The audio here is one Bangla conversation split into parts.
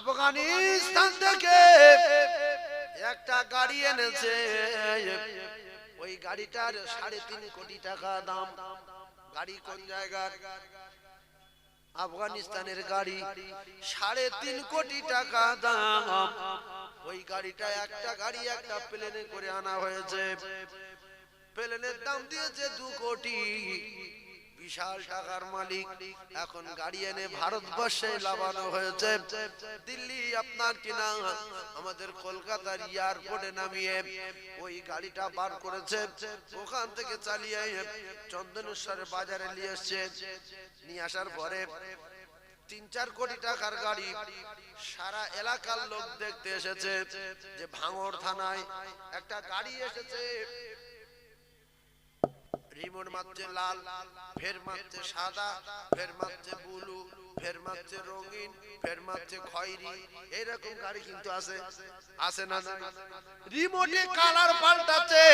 আফগানিস্তান থেকে একটা গাড়ি এনেছে, ওই গাড়িটার 3.5 কোটি টাকা দাম। গাড়ি কোন জায়গার? আফগানিস্তানের গাড়ি, 3.5 কোটি টাকা দাম। ওই গাড়িটা একটা গাড়ি একটা প্লেনে করে আনা হয়েছে। প্লেনের দাম দিয়েছে 2 কোটি, বিশাল টাকার মালিক। এখন গাড়ি এনে ভারতবর্ষে লাগানো হয়েছে। দিল্লি আপনার কিনা আমাদের কলকাতার এয়ারপোর্টে নামিয়ে ওই গাড়িটা বার করেছে, ওখান থেকে চালিয়ে চন্দনেশ্বরের বাজারে নিয়ে এসছে। নিয়ে আসার পরে 3-4 কোটি টাকার গাড়ি। সারা এলাকার লোক দেখতে এসেছে যে ভাঙড় থানায় একটা গাড়ি এসেছে, রিমোট মারছে লাল, ফের মারছে সাদা, ফের মারছে ব্লু, ফের মারছে রঙিন, ফের মারছে খয়েরি। এরকম গাড়ি কিন্তু আছে না? রিমোটে কালার পাল্টাচ্ছে,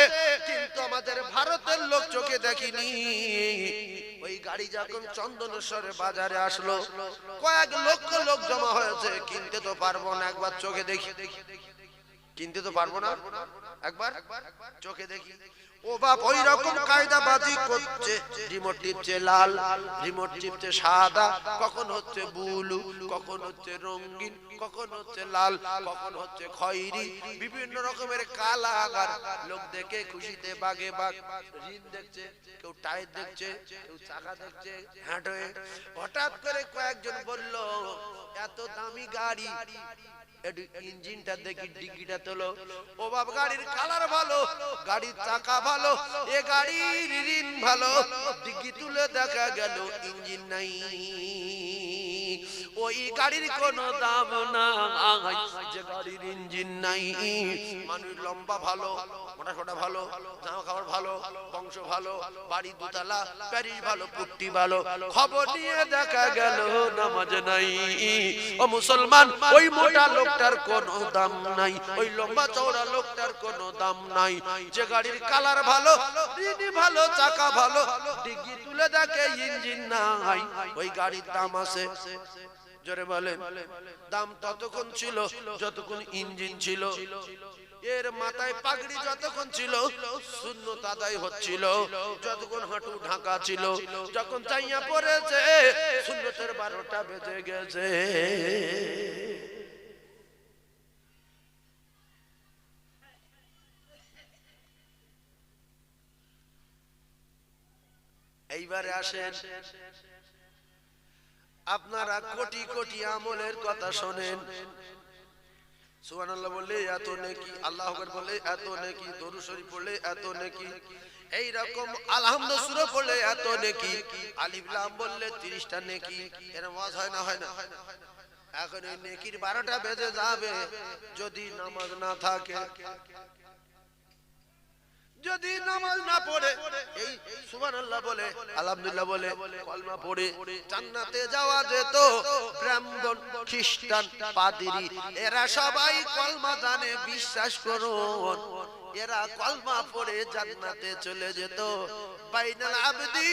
কিন্তু আমাদের ভারতের লোক চোখে দেখিনি। ওই গাড়ি যখন চন্দনেশ্বরের বাজারে আসলো, কয়েক লক্ষ লোক জমা হয়েছে। কিনতে তো পারবো না, একবার চোখে দেখি। কিনতে তো পারবো না, একবার চোখে দেখি। ও বাপ ওই রকম কায়দাবাজি করছে। রিমোট টিপছে লাল, রিমোট টিপছে সাদা, কখন হচ্ছে ব্লু, কখন হচ্ছে রঙিন, কখন হচ্ছে লাল, কখন হচ্ছে খয়েরি, বিভিন্ন রকমের কালার। লোক দেখে খুশিতে বাগে বাগ। রিন দেখছে, কেউ টায়ার দেখছে, কেউ চাকা দেখছে, হ্যাঁ। হঠাৎ করে কয়েকজন বলল, এত দামি গাড়ি, ইঞ্জিনটা দেখি, ডিগিটা তোলো। ও বাবা, গাড়ির কালার ভালো, গাড়ির চাকা ভালো, এ গাড়ির রিন ভালো। ডিগি তুলে দেখা গেল ইঞ্জিন নাই। ওই গাড়ির কোনো দাম নাই যে গাড়ির ইঞ্জিন নাই। মানুষ লম্বা ভালো, মোটা সোটা ভালো, জামা কাপড় ভালো, বংশ ভালো, বাড়ি 2 তলা, প্যারিস ভালো, পুট্টি ভালো। খবর নিয়ে দেখা গেল নামাজ নাই। ও মুসলমান, ওই মোটা লোকটার কোনো দাম নাই, ওই লম্বা চওড়া লোকটার কোনো দাম নাই। যে গাড়ির কালার ভালো, রিনি ভালো, চাকা ভালো, ডিগি তুলে দেখে ইঞ্জিন নাই, ওই গাড়ির দাম আছে। জোরে বলেন। দাম ততক্ষণ ছিল যতক্ষণ ইঞ্জিন ছিল। এর মাথায় পাগড়ি যতক্ষণ ছিল, সুন্নত আদায় হচ্ছিল। যতক্ষণ হাঁটু ঢাকা ছিল, যখন চাইয়া পড়েছে, সুন্নতের 12টা বেজে গেছে। এইবারে আসেন, আপনারা কোটি কোটি আমলের কথা শোনেন। সুবহানাল্লাহ বললে এত নেকি, আল্লাহু আকবার বললে এত নেকি, দরুদ শরীফ পড়লে এত নেকি, এই রকম আলহামদুলিল্লাহ সূরা পড়লে এত নেকি, আলিফ লাম বললে 30টা নেকি। এর ওয়াজ হয় না? হয় না? এখন এই নেকির 12টা বেজে যাবে যদি নামাজ না থাকে। যদি নামাজ না পড়ে, এই সুবহানাল্লাহ বলে, আলহামদুলিল্লাহ বলে, কলমা পড়ে জান্নাতে যাওয়া যেত। ব্রাহ্মণ, খ্রিস্টান, পাদ্রী এরা সবাই কলমা জানে, বিশ্বাস করুন। এরা কলমা পড়ে জান্নাতে চলে যেত। বাইনাল আবদি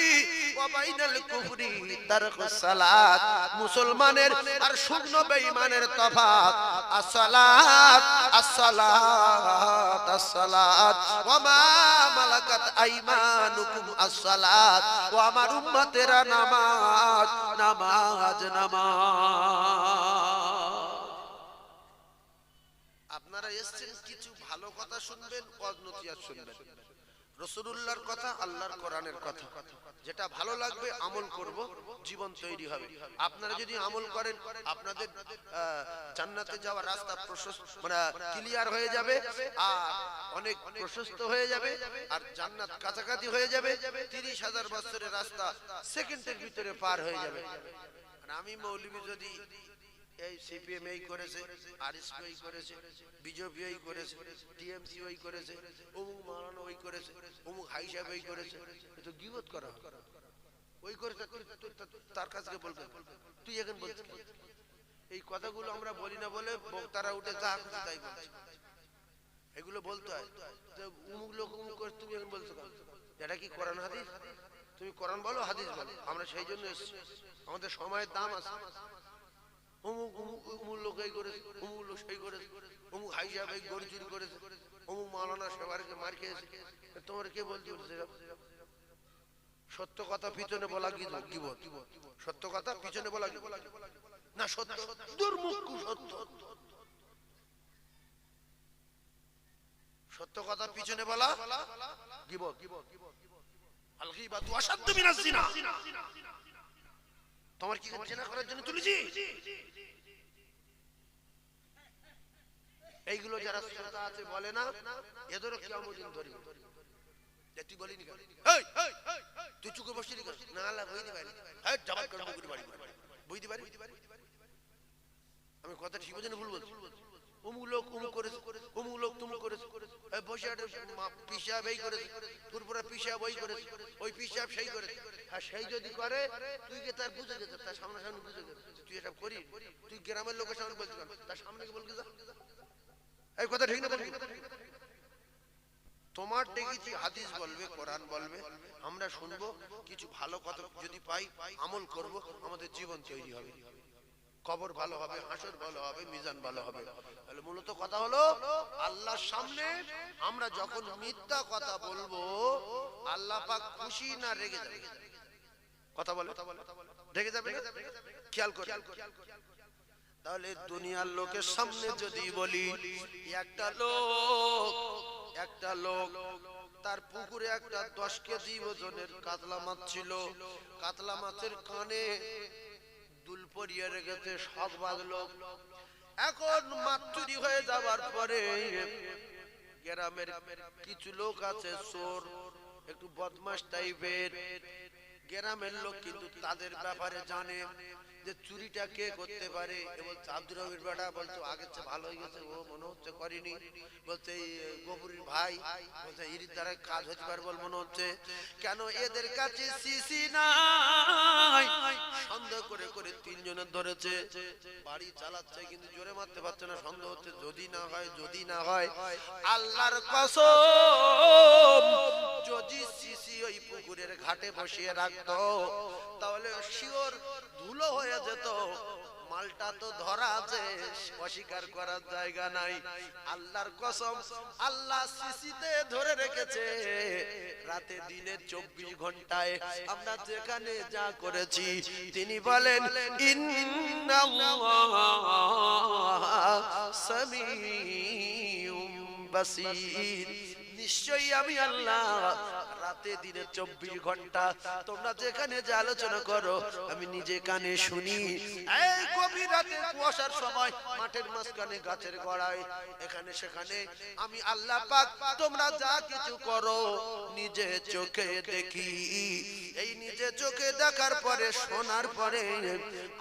ওয়া বাইনাল কুফরি তারকুস সালাত। মুসলমানের আর শুকনো বেঈমানের তফাত as-salat as-salat as-salat ওয়া মা মালাকাত আইমানুকুম as-salat। ও আমার উম্মতেরা, নামাজ নামাজ নামাজ। আপনারা এসেছেন কিছু ভালো কথা শুনবেন, ওয়াজ নসিহত শুনবেন, রাসূলুল্লাহর কথা, আল্লাহর কোরআনের কথা। যেটা ভালো লাগবে আমল করব, জীবন তৈরি হবে। আপনারা যদি আমল করেন, আপনাদের জান্নাতে যাওয়ার রাস্তা প্রশস্ত, মানে ক্লিয়ার হয়ে যাবে, আর অনেক প্রশস্ত হয়ে যাবে, আর জান্নাত কাছাকাছি হয়ে যাবে। 30,000 বছরের রাস্তা সেকেন্ডের ভিতরে পার হয়ে যাবে। আর আমি মৌলভী যদি এই সিপিএম এই করেছে, আরএসপি ওই করেছে, বিজেপি ওই করেছে, টিএমসি ওই করেছে, অমুক মাওলানা ওই করেছে, অমুক হাই সাহেব ওই করেছে, তো গীবত করা ওই করেছে, তার কাছে বলবে তুই এখন বলছিস। এই কথাগুলো আমরা বলি না বলে বক্তারা উঠে যা খুশি তাই বলছে। এগুলো বলতে হয়, অমুক লোক অমুক করে, তুমি এখন বলছো এটা কি কোরআন হাদিস? তুমি কোরআন বলো, হাদিস বলো, আমরা সেই জন্য এসেছি। আমাদের সময়ের দাম আছে। অমুক অমুক অমুক লোক এই করেছে, অমুক লোক সেই করেছে, অমুক হাই সাহেব এই গরু চুরি করেছে, অমুক মাওলানা সেবারকে মার খেয়েছে। তোমার কে বলতে বলছে? সত্য কথা পিছনে বলা কি গীবত? সত্য কথা পিছনে বলা কি না? সত্য দুর্মুখ সত্য, সত্য কথা পিছনে বলা গীবত। আল গীবাতু আশাদ্দু মিনাজ জিনা। তোমার কি জিনা করার জন্য তুলেছি? এইগুলো যারা শ্রোতা আছে বলে না, এদেরও কিয়ামত দিন ধরে। তুই বলিনি কেন? তুই চুকে বসছিলি কেন? না আল্লাহ বইতে পারি, জবাব করে বকুরি বাড়ি বইতে পারি। আমি কথা ঠিক বলছি না ভুল বলছি? অমুক লোক অমুক করেছে, অমুক লোক তুমুক করেছে, বসে পিসাব এই করেছে, পুরপুরা পিসাব ওই করেছে, ওই পিসাব সেই করেছে। আর সেই যদি করে তুই কে তার বুঝে গেছে, তার সামনে সামনে বুঝে গেছে তুই এসব করি, তুই গ্রামের লোকের সামনে বলতে পারবি, তার সামনে বলতে যা। এই কথা ঠিক না? তোমার দেখেছি হাদিস বলবে, কোরআন বলবে, আমরা শুনবো, কিছু ভালো কথা যদি পাই আমল করব, আমাদের জীবন তৈরি হবে, কবর ভালো হবে, হাসর ভালো হবে, মিজান ভালো হবে। তাহলে মূলত কথা হলো আল্লাহর সামনে আমরা যখন মিথ্যা কথা বলবো, আল্লাহ পাক খুশি না রেগে যাবে? কথা বলে রেগে যাবে না? খেয়াল করে। তাহলে দুনিয়ার লোকের সামনে যদি বলি একটা লোক তার পুকুরে একটা 10 কেজি ওজনের কাতলা মাছ ছিল, কাতলা মাছের কানে দুল পরিয়ে রেখেছে, সব বাঁধলো। এখন মাছ চুরি হয়ে যাবার পরে গ্রামের কিছু লোক আছে চোর, একটু বদমাশ টাইপের, গ্রামের লোক কিন্তু তাদের ব্যাপারে জানে যে চুরিটা কে করতে পারে। বলছে আব্দুর রবির বেটা, বলছে আগের চেয়ে ভালো হয়ে গেছে, ও মনে হচ্ছে করেনি। বলছে গফুরির ভাই, বলছে এর দ্বারা কাজ হতে পারে বল মনে হচ্ছে। কেন? এদের কাছে সিসি নাই। সন্দেহ করে করে 3 জনের ধরেছে, বাড়ি চালাচ্ছে কিন্তু জোরে মারতে পারছে না, সন্দেহ হচ্ছে যদি না হয়, যদি না হয়। আল্লাহর কসম, যদি সিসি ওই পুকুরের ঘাটে বসিয়ে রাখতো তাহলে শিওর ধুলো হয়ে যেত। মালটা তো ধরা আছে, অস্বীকার করার জায়গা নাই। আল্লাহর কসম, আল্লাহ সিসিতে ধরে রেখেছে। রাতে দিনে 24 ঘন্টায় আমরা যেখানে যা করেছি, তিনি বলেন ইন্নাল্লাহা সামিউম বাসীর। নিশ্চয়ই আমি আল্লাহ রাতে দিনে 24 ঘন্টা তোমরা যেখানে যে আলোচনা করো আমি নিজে কানে শুনি। এই গভীর রাতে কুয়াশার সময় মাঠের মাঝখানে গাছের গোড়ায় এখানে সেখানে আমি আল্লাহ পাক তোমরা যা কিছু করো নিজে চোখে দেখি। এই নিজে চোখে দেখার পরে শোনার পরে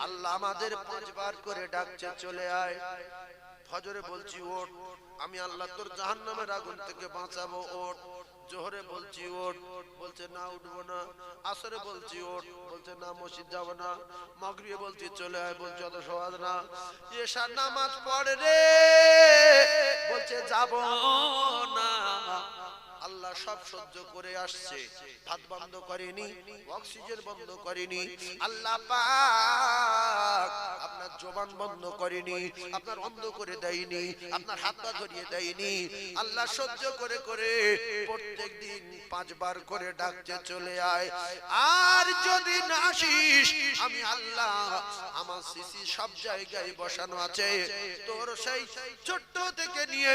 আল্লাহ আমাদের 5 বার করে ডাকছে, চলে আয়। ফজরে বলছি ওঠ, আমি আল্লাহ তোর জাহান্নামের আগুন থেকে বাঁচাবো, ওঠ। জোহরে বলছি ওঠ, বলছে না উঠবো না। আসরে বলছি ওঠ, বলছে না মসজিদ যাব না। মাগরিবে বলছি চলে আয়, বলছে অত সহজ না। এশার নামাজ পড়ে রে, বলছে যাব না। আল্লাহ সব সহ্য করে আসছে, ভাত বন্ধ করেনি, অক্সিজেন বন্ধ করেনি। আল্লাহ পাক আপনার জবান বন্ধ করেনি, আপনার অন্ধ করে দেয়নি, আপনার হাত পা ধরিয়ে দেয়নি। আল্লাহ সহ্য করে করে প্রত্যেকদিন 5 বার করে ডাকতে, চলে আয়। আর যদি না আসিস আমি আল্লাহ আমার সিসি সব জায়গায় বসানো আছে। তোর সেই ছোট্ট থেকে নিয়ে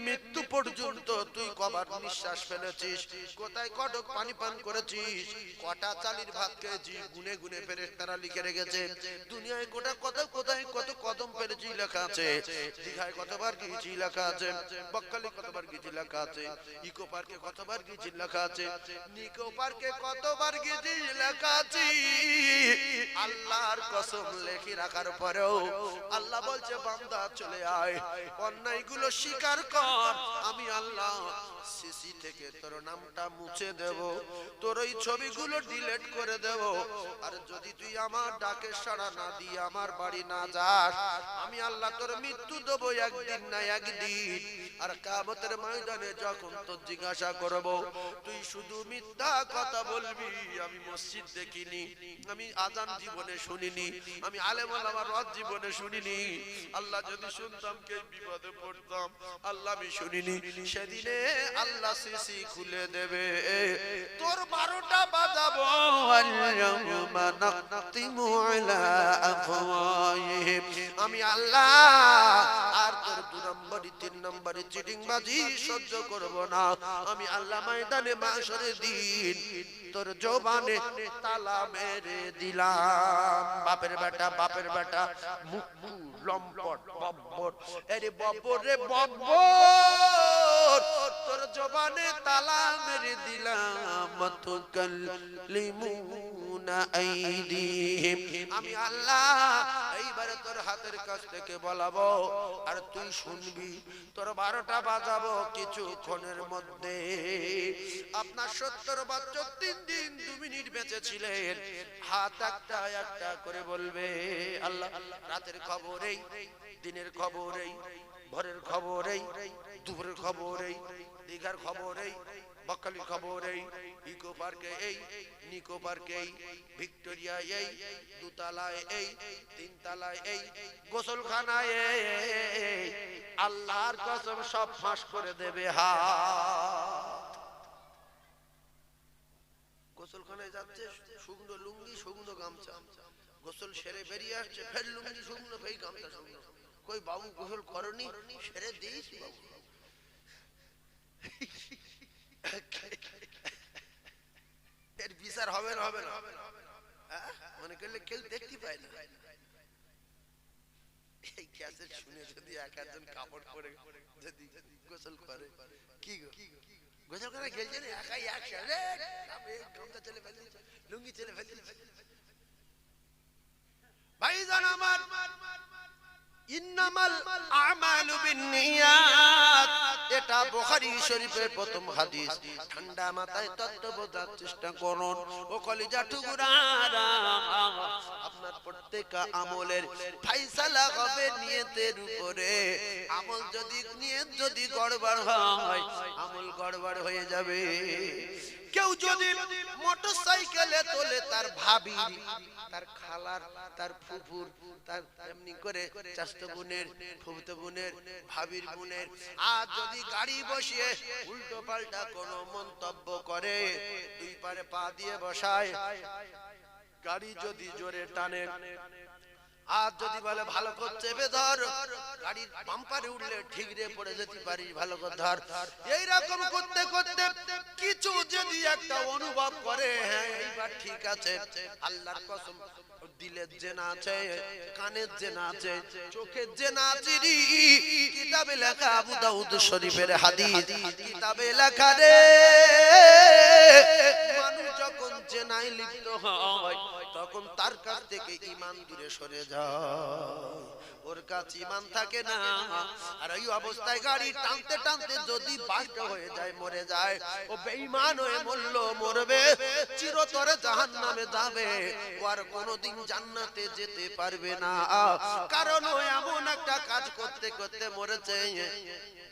মৃত্যু পর্যন্ত তুই কবার নিঃশ্বাস ফেলেছিস, কোথায় কটক পানি পান করেছিস, কটা চালির ভাত খেয়েছিস, গুনে গুনে ফেরেশতারা লিখে রেখেছে। দুনিয়ায় কোটা কোথায় কত কদম পেরেছি লেখা আছে, দীঘায় কতবার গিয়েছি লেখা আছে, বকখালি কতবার গিয়েছি লেখা আছে, ইকো পার্কে কতবার গিয়েছি লেখা আছে, নিকো পার্কে কতবার গিয়েছি লেখা আছে। আল্লাহর কসম লেখি রাখার পরেও আল্লাহ বলছে বান্দা চলে আয়, অন্যায়গুলো স্বীকার কর, আমি আল্লাহ সিসি থেকে তোর নামটা মুছে দেব, তোর ওই ছবিগুলো ডিলিট করে দেব। আর যদি তুই আমার ডাকে সাড়া না দিয়ে আমার বাড়ি না যাস আমি আল্লাহ তোর মৃত্যু দেব একদিন না একদিন। আর কিয়ামতের ময়দানে যখন তোর জিজ্ঞাসা করব তুই শুধু মিথ্যা কথা বলবি, আমি মসজিদ দেখিনি, আমি আজান দিব জীবনে শুনিনি, আমি আলেম ওলামার ওয়াজ জীবনে শুনিনি। আল্লাহ যদি শুনতাম কে বিপদে পড়তাম, আল্লাহ আমি শুনিনি। সেদিনে আল্লাহ সিসি খুলে দেবে, তোর 12টা বাজাবো। আল-ইয়াউমা নাখতিমু আলা আফওয়াহিহিম, আমি আল্লাহ আর তোর 2 নম্বরই 3 নম্বরই চিটিংবাজি সহ্য করব না। আমি আল্লাহ ময়দানে মাশরের দিন তোর জবানে তালা মেরে দিলাম। বাপের বেটা মুখ লম্পট বব্বর, আরে বব্বর রে বব্বর, তোর জবানে তালা মেরে দিলাম। তুকাল্লিমুনা আইদিহিম, আমি আল্লাহ এইবারে তোর হাতের কাছ থেকে বলাবো আর তুই শুনবি। তোর 12টা বাজাবো কিছুক্ষণের মধ্যে। আপনার 70 বছর 3 দিন 2 মিনিট বেঁচে ছিলেন, হাত একটা একটা করে বলবে আল্লাহ। রাতের খবর এই, দিনের খবর এই, ভোরের খবর এই, দুপুরের খবর এই, দীঘার খবর এই, বকখালির খবর এই, ইকো পার্কে এই, নিকো পার্কে এই, ভিক্টোরিয়া এই, 2 তলায় এই, 3 তলায় এই, গোসলখানায় এই, আল্লাহর কসম সব ফাঁস করে দেবে। গোসলখানায় যাচ্ছে, শুকনো লুঙ্গি শুকনো গামছা, গোসল সেরে বেরিয়ে আসছে, ফের লুঙ্গি শুকনো, ফের গামছা শুকনো। কই বাবু গোসল করনি? সেরে দিয়েছি বাবু। এর বিচার হবে না? হবে না? মনে করলে কেউ দেখতে পায় না। এই ক্যাসেট শুনে যদি একজন কাপড় পরে যদি গোসল করে, কি গো গোসল করে গেলছে না একাই একসাথে গামছা চলে ফেলছে, লুঙ্গি চলে ফেলছে। ভাইজান আমার, ইন্নামাল আমালু বিন্নিয়াত, এটা বুখারী শরীফের প্রথম হাদিস। ঠান্ডা মাথায় তত্ত্ব বোঝার চেষ্টা করুন ও কলিজা টুকরারা। আপনার প্রত্যেকটা আমলের ফায়সালা হবে নিয়তের উপরে। আমল যদি নিয়ত যদি গড়বড় হয়, আমল গড়বড় হয়ে যাবে। কেউ যদি মোটরসাইকেলে তোলে তার ভাবি, তার খালার, তার ফুফুর, তার এমনি করে চাচতো বোনের, ফুফতো বোনের, ভাবির বোনের, আর যদি গাড়ি বসিয়ে উল্টো পাল্টা কোনো মন্তব্য করে, 2 পারে পা দিয়ে বসায়, গাড়ি যদি জোরে টানে, আর যদি বলে ভালো করে চেপে ধর, গাড়ির বাম্পারে উঠলে ঠিকরে পড়ে যেতে পারিস, ভালো করে ধর। এইরকম করতে করতে কিছু যদি একটা অনুভব করে, হ্যাঁ এইবার ঠিক আছে, আল্লাহর কসম দিলের জেনা আছে, কানের জেনা আছে, চোখের জেনা আছে। কিতাবে লেখা, আবু দাউদ শরীফের হাদিস, কিতাবে লেখা রে, মানুষ যখন জেনায় লিপ্ত হয় তখন তার কাছ থেকে ঈমান দূরে সরে যায়, ওর কাছে ঈমান থাকে না। আর এই অবস্থায় গাড়ি টানতে টানতে যদি বাস্ট হয়ে যায়, মরে যায়, ও বেঈমান হয়ে মরবে, চিরতরে জাহান্নামে যাবে, ও আর কোনোদিন জান্নাতে যেতে পারবে না। কারণ ও এমন একটা কাজ করতে করতে মরেছে,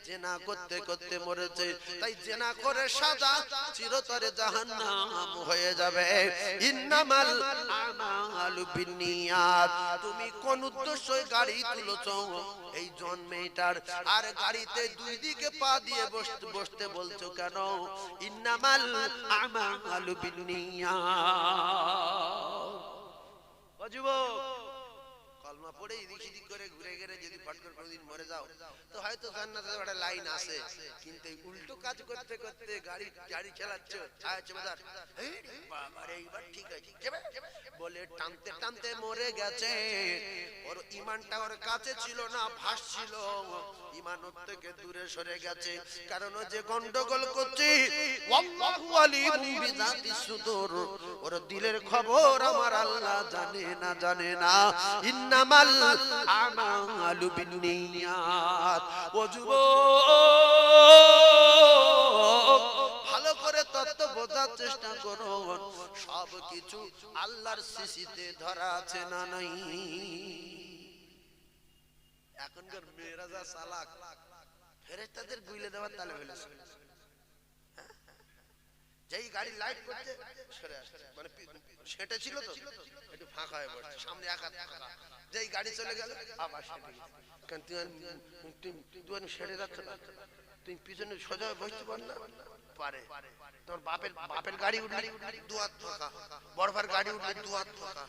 জেনা করতে করতে মরেছে। তাই জেনা করে সাজা চিরতরে জাহান্নাম হয়ে যাবে। ইন্নামাল আমালু বিন্নিয়াত, তুমি কোন উদ্দেশ্যে গাড়ি তুলেছো এই জন্মেটার, আর গাড়িতে 2 দিকে পা দিয়ে বসতে বলছো কেন? ইন্নামাল আমালু বিন্নিয়াত। ও যুবক, কলমা পড়ে এদিক সেদিক করে ঘুরে ঘুরে যদি ফট করে কোনদিন মরে যাও, তো হয়তো জান্নাতের একটা লাইন আছে। কিন্তু এই উল্টো কাজ করতে করতে গাড়ি চালাচ্ছ, এইবার ঠিক আছে বলে টানতে টানতে মরে গেছে। ওর ঈমানটা ওর কাছে ছিল না, ভাসছিল, ঈমান ওর থেকে দূরে সরে গেছে। কারণ ও যে গন্ডগোল করছে, ওয়াল্লাহু আলিমুম বিযাতিস সুদূর, ওর দিলের খবর আমার আল্লাহ জানে না। ইন্নামাল আমালু বিন্নিয়াত। ও যুবক, ভালো করে তত্ত্ব বোঝার চেষ্টা করুন, সব কিছু আল্লাহর সিসিতে ধরা আছে না নাই? এখনকার মেয়েরা যা চালাক, ফেরেশতাদের গুইলে দেওয়ার তালে ফেলেছে। যেই গাড়ি লাইট করছে সরে আসছে, মানে সেটা ছিল তো একটু ফাঁকা হয়ে পড়ছে, সামনে এক হাত ফাঁকা। যেই গাড়ি চলে গেল আবার সেটে গেছে। কারণ তুমি সেটে যাচ্ছ না, তুমি পিছনে সোজা হয়ে বসতে পার না পারে। তোমার বাপের গাড়ি উঠলে দু হাত ফাঁকা, বড় ভার গাড়ি উঠলে দু হাত ফাঁকা,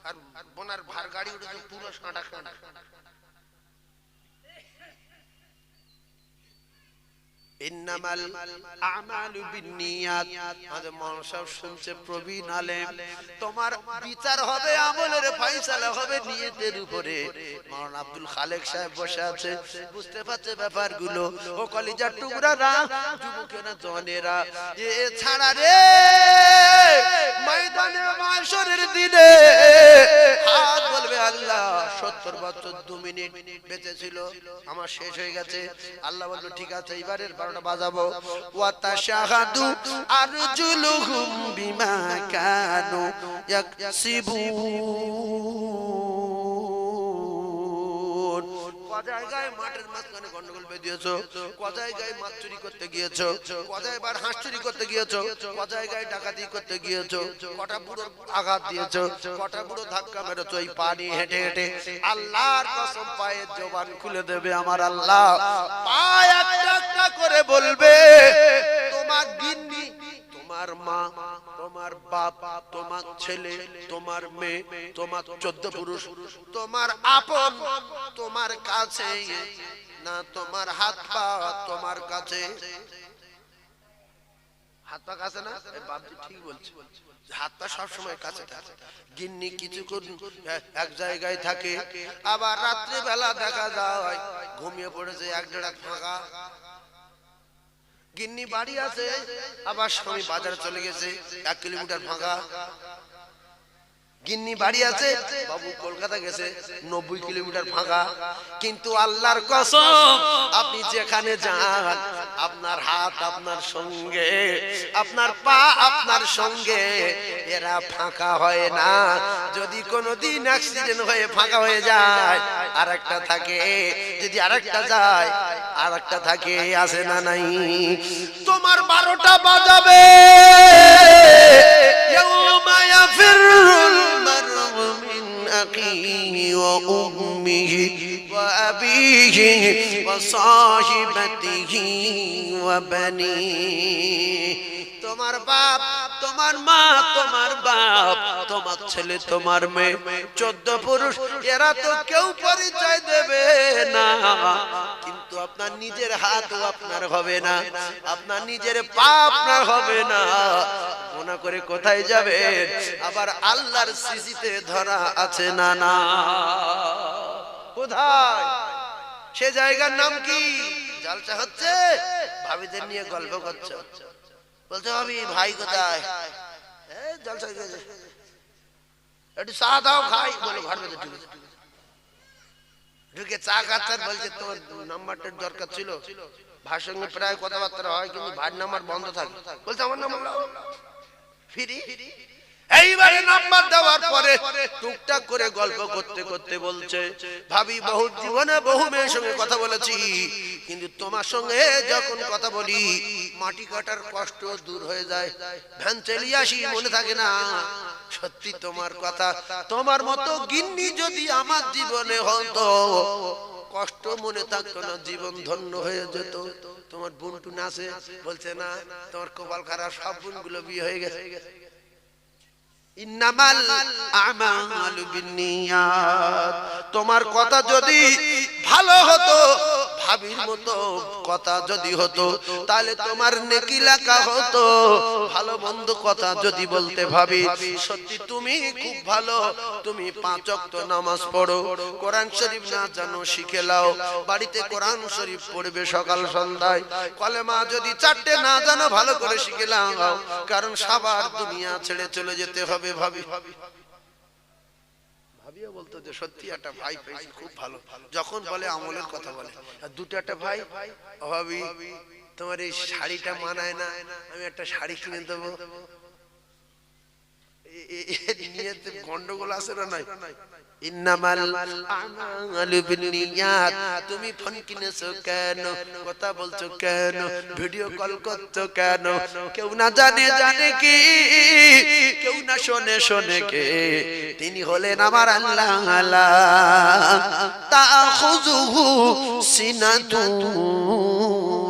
আর বোনার ভার গাড়ি উঠে পুরো সাঁটা সাঁটা। ইন্নামাল আমালু বিন্নিয়াত। আজ মনসাব শুনছে প্রবীণ আলেম, তোমার বিচার হবে, আমলের ফয়সালা হবে নিয়তের উপরে। মাওলানা আব্দুল খালেক সাহেব বসে আছে, বুঝতে পারছে ব্যাপারগুলো। ও কলিজার টুকরারা, যুবকেরা, জওয়ানেরা, এ ছাড়া রে ময়দানে মাশরের দিনে হাত বলবে আল্লাহ 70 বছর 2 মিনিট বেঁচে ছিল, আমার শেষ হয়ে গেছে। আল্লাহ বলল ঠিক আছে, এবারের 12টা বাজাবো। ওয়া তাশাহাদু আরজুলুহুম বিমা কানু ইয়াকসিবুন। জায়গায় মাঠের মাঝখানে গন্ডগোল বেঁধেছো, জায়গায় মাছ চুরি করতে গিয়েছো, জায়গায় হাঁস চুরি করতে গিয়েছো, জায়গায় ডাকাতি করতে গিয়েছো, কটা বুড়ো আঘাত দিয়েছো, কটা বুড়ো ধাক্কা মেরেছো এই পানি হেঁটে হেঁটে। আল্লাহর কসম পায়ের জবান খুলে দেবে আমার আল্লাহ, পায়ে একটা একটা করে বলবে তোমার গিন্নি, তোমার মা, তোমার বাপ, তোমার ছেলে, তোমার মেয়ে, তোমার 14 পুরুষ, তোমার আপন তোমার কাছে না, তোমার হাত পা তোমার কাছে। হাত পা কাছে না, বাপজি ঠিক বলছে, হাত পা সব সময় কাছে থাকে। গিন্নি কিছুক্ষণ এক জায়গায় থাকে, আবার রাত্রি বেলা দেখা যায় ঘুমিয়ে পড়েছে, এক দেড় ফাঁকা। গিন্নি বাড়ি আছে, আবার স্বামী বাজারে চলে গেছে, 1 কিলোমিটার ফাঁকা। গিন্নি বাড়ি আছে, বাবু কলকাতা গেছে, 90 কিলোমিটার ফাঁকা। কিন্তু আল্লাহর কসম, আপনি যেখানে যান আপনার হাত আপনার সঙ্গে, আপনার পা আপনার সঙ্গে, এরা ফাঁকা হয় না। যদি কোনোদিন অ্যাক্সিডেন্ট হয়ে ফাঁকা হয়ে যায় আরেকটা থাকে, যদি আরেকটা যায় আরেকটা থাকে, আসে না নাই? তোমার 12টা বাজাবে, ইয়াউমা ইয়াফিরুল মার'উ মিন আখিহি ওয়া উম্মিহি ওয়া আবিহি ওয়া সাহিবাতিহি ওয়া বানিহি। তোমার বাপ, তোমার মা, তোমার বাপ, তোমার ছেলে, তোমার মেয়ে, 14 পুরুষ, এরা তো কেউ পরিচয় দেবে না। কিন্তু আপনার নিজের হাতও আপনার হবে না, আপনার নিজের পা আপনার হবে না। মনে করে কোথায় যাবে? আবার আল্লাহর সিসিতে ধরা আছে না না? কোথায়? সে জায়গার নাম কি? জলসা হচ্ছে, ভাবিদের নিয়ে গল্প করছো, বলতে ভাবি ভাই কোথায়? জলসা গেছে, একটু চা দাও খাই, বলো ঘর ভেতরে ঢুকে ঢুকে চা খাচ্ছেন, বলছে তোমার নাম্বারটার দরকার ছিল। ভাইয়ের সঙ্গে প্রায় কথাবার্তা হয়, কিন্তু ভাইয়ের নাম্বার বন্ধ থাকে। বলছে আমার নাম্বার ফ্রি। এইবারে নাম্বার দেওয়ার পরে টুকটাক করে গল্প করতে করতে বলছে ভাবি বহু জীবনে বহু মেয়ের সঙ্গে কথা বলেছি, কিন্তু তোমার সঙ্গে যখন কথা বলি মাটি কাটার কষ্ট দূর হয়ে যায়, ভ্যান চালিয়ে আসি মনে থাকে না। সত্যি তোমার কথা, তোমার মতো গিন্নি যদি আমার জীবনে হতো কষ্ট মনে থাকতো না, জীবন ধন্য হয়ে যেত। তোমার বোন টুন আছে? বলছে না, তোমার কপাল খারাপ, সব বোনগুলো বিয়ে হয়ে গেছে। ইন্নামাল আমালু বিন্নিয়াত। তোমার কথা যদি ভালো হতো, ভাবির মতো কথা যদি হতো, তাহলে তোমার নেকি লেখা হতো। ভালো মন্দ কথা যদি বলতে ভাবি, সত্যি তুমি খুব ভালো, তুমি 5 ওয়াক্ত নামাজ পড়ো, কোরআন শরীফ না জানো শিখে নাও, বাড়িতে কোরআন শরীফ পড়বে সকাল সন্ধ্যায়। কলেমা যদি 4টে না জানো ভালো করে শিখে নাও, কারণ সবার দুনিয়া ছেড়ে চলে যেতে হবে। ভাবি ভাবিও বলতো যে সত্যি একটা ভাই পেয়েছি খুব ভালো, যখন বলে আমলের কথা বলে। আর 2টা ভাই, ভাবি তোমার এই শাড়িটা মানায় না, আমি একটা শাড়ি কিনে দেবো। নিয়তে গন্ডগোল আছে না নাই? ইন্নামাল আমালু বিন্নিয়াত। তুমি ফোন কিনেছো কেন, কথা বলছো কেন, ভিডিও কল করছো কেন? কেউ না জানে জানে কি, কেউ না শোনে শোনে কে? তিনি হলেন আমার আল্লাহ। তাখুযুহু সিনাতু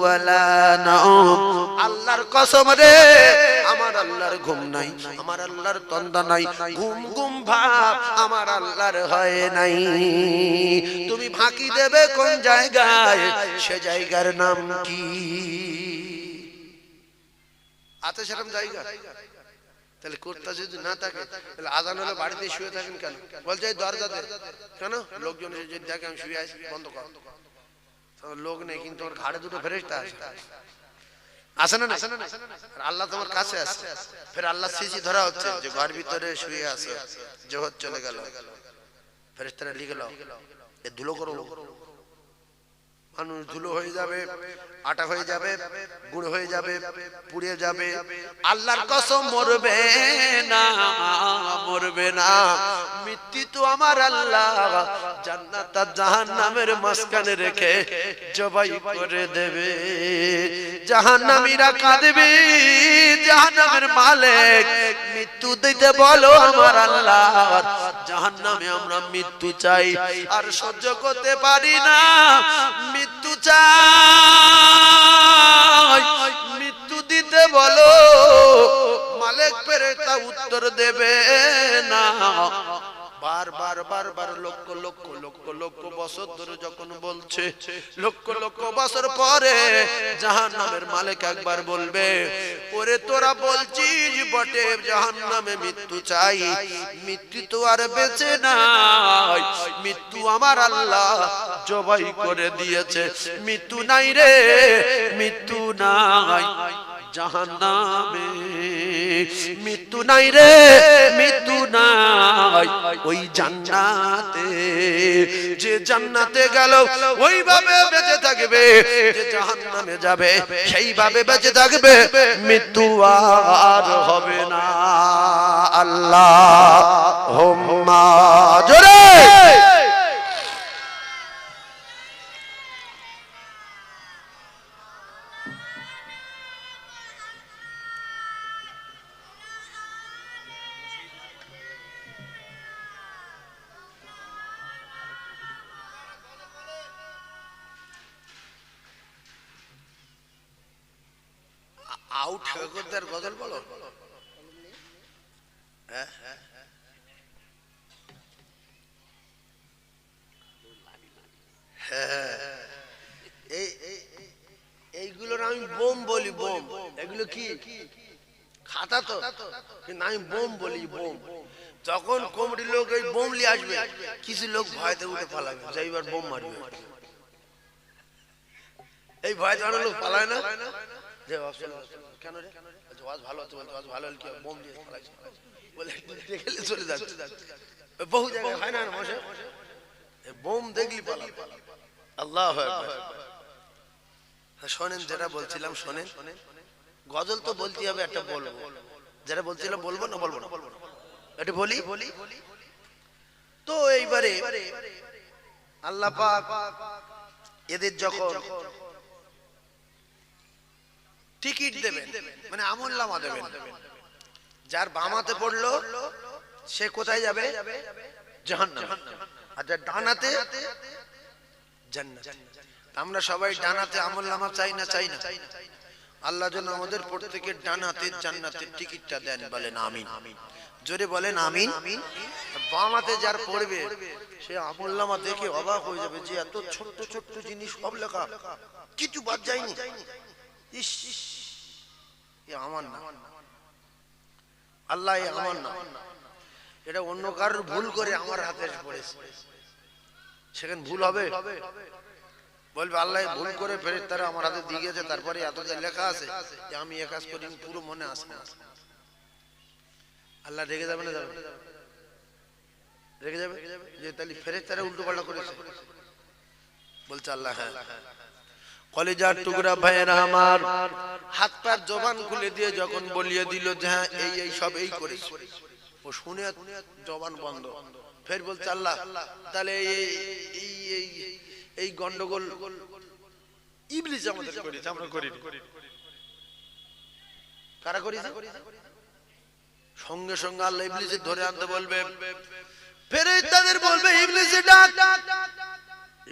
ওয়ালা নাওম। আল্লাহর কসম রে, আমার আল্লাহর ঘুম নাই, আমার আল্লাহর তন্দা নাই, ঘুম ঘুম ভাব আমার আল্লাহর হয় নাই। তুমি ফাঁকি দেবে কোন জায়গায়, সে জায়গার নাম কি? আছে সেরকম জায়গা? তাহলে কোর্টটা যদি না থাকে, তাহলে আজান হলে বাড়িতে শুয়ে থাকেন কেন? বলছে দরজাতে কেন? লোকজন যদি দেখে আমি শুয়ে আছি, বন্ধ কর। লোক নেই কিন্তু ওর ঘাড়ে দুটো ফেরেশতা আছে, আছে না? আল্লাহ তোমার কাছে আছে। ফের আল্লাহ সিসি ধরা হচ্ছে যে ঘর ভিতরে শুয়ে আছে, জোহর চলে গেল, ফেরেশতারা লিখে নাও, এ ধুলো করো। মানুষ ধুলো হয়ে যাবে, আটা হয়ে যাবে, গুঁড়ো হয়ে যাবে, পুড়ে যাবে। আল্লাহর কসম মরবে না, মরবে না। মৃত্যু তো আমার আল্লাহ জান্নাত আর জাহান্নামের মাঝখানে রেখে জবাই করে দেবে। জাহান্নামীরা কাঁদবে, জাহান্নামের মালিক মৃত্যু দিতে বলো আমার আল্লাহ। জাহান্নামে আমরা মৃত্যু চাই, আর সহ্য করতে পারি না, মৃত্যু চাই, মৃত্যু দিতে বলো। মালিক ফেরেশতা উত্তর দেবে না। বারবার বারবার লক্ষ লক্ষ লক্ষ লক্ষ বছর ধরে যখন বলছে, লক্ষ লক্ষ বছর পরে জাহান্নামের মালিক একবার বলবে, ওরে তোরা বলছিস বটে জাহান্নামে মৃত্যু চাই, মৃত্যু তো আর বেঁচে নাই, মৃত্যু আমার আল্লাহ জবাই করে দিয়েছে। মৃত্যু নাই রে, মৃত্যু নাই জাহান্নামে, মৃত্যু নাই রে, মৃত্যু নাই ওই জান্নাতে। যে জান্নাতে গেল ওইভাবে বেঁচে থাকবে, যে জাহান্নামে যাবে সেইভাবে বেঁচে থাকবে, মৃত্যু আর হবে না। আল্লাহুম্মা জোরে আউট ঠাকুরদার গজল বলো। এইগুলোর আমি বোম বলি, বোম। এগুলো কি খাতা তো, কিন্তু আমি বোম বলি, বোম। যখন কমিটির লোক এই বোম নিয়ে আসবে, কিছু লোক ভয়তে উঠে পালাবে যে এইবার বোম মারবে। এই ভয় জানো লোক পালায় না, যে কেন রে ওয়াজ ভালো হচ্ছে, বলতে ওয়াজ ভালো হলে কি বোম দিয়ে পালাইছে বলে দেখলে চলে যাচ্ছে। বহু জায়গায় হয় না মশে, বোম দেখলি পালা। আল্লাহু আকবার। শোনেন যেটা বলছিলাম, শোনেন। গজল তো বলতে হবে, একটা বলবো। যেটা বলছিলাম বলবো না, বলবো না, এটা বলি। তো এইবারে আল্লাহ পাক এদের যখন টিকিট দেবেন, মানে আমলনামা দেবেন, যার বামাতে পড়লো সে কোথায় যাবে? জাহান্নাম। আর যার ডানাতে জান্নাত। আমরা সবাই ডানাতে আমলনামা চাই না, চাই না? আল্লাহ যেন আমাদের প্রত্যেকের ডানাতে জান্নাতের টিকিটটা দেন, বলেন আমিন। জোরে বলেন আমিন। বামাতে যার পড়বে সে আমলনামা দেখে অবাক হয়ে যাবে যে এত ছোট্ট ছোট্ট জিনিস সব লেখা, কিছু বাদ যায়নি। ইস, আমার না আল্লাহ, আমার না, এটা অন্য কারোর ভুল করে আমার হাতে পড়েছে। সেখানে ভুল হবে, বলবে আল্লাহ ভুল করে ফেরেশতারা আমার হাতে দিয়ে গেছে, তারপরে এত যা লেখা আছে যে আমি এ কাজ করি, পুরো মনে আসে না। আল্লাহ রেগে যাবে না? যাবে, রেগে যাবে যে তাহলে ফেরেশতারা উল্টো পাল্টা করেছে। বলছে আল্লাহ, হ্যাঁ কলিজার টুকরা ভাইয়েরা আমার, হাত পায়ের জবান খুলে দিয়ে যখন বলিয়ে দিল যে হ্যাঁ এই এই সব এই করেছে, ও শুনে জবান বন্ধ, ফের বলছে আল্লাহ তাহলে এই গন্ডগোল ইবলিস আমাদের করেছে, আমরা করি কারা করেছে? সঙ্গে সঙ্গে আল্লাহ ইবলিসের ধরে আনতে বলবে, ফেরেশতাদের বলবে ইবলিসের ডাক,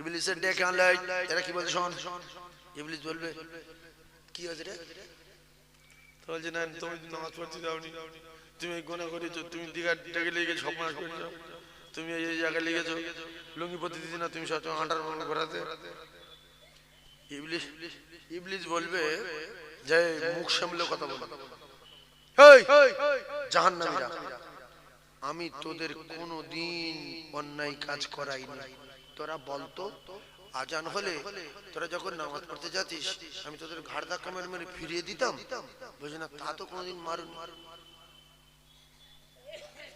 ইবলিসের ডেকে আনলে এরা কি বলছে শোন, ইবলিস বলবে কি হয়েছে রে? তো বলছে না তুমি নামাজ পড়তে যাওনি, তুমি গুনাহ করেছো, তুমি দিঘা ডেকে লেগে সর্বনাশ করেছো, তুমি এই জায়গায় লেগেছো, লুঙ্গি পরতে দিছি না, তুমি সবসময় হাঁটার মনে করাতে। ইবলিস বলবে যে মুখ সামলে কথা বল, এই জাহান্নামীরা, আমি তোদের কোনোদিন অন্যায় কাজ করাইনি, তোরা বলতো আজান হলে তোরা যখন নামাজ পড়তে যাতিস আমি তোদের ঘাড় ধাক্কা মেরে মেরে ফিরিয়ে দিতাম, বুঝলি না? তা তো কোনোদিন মারুন,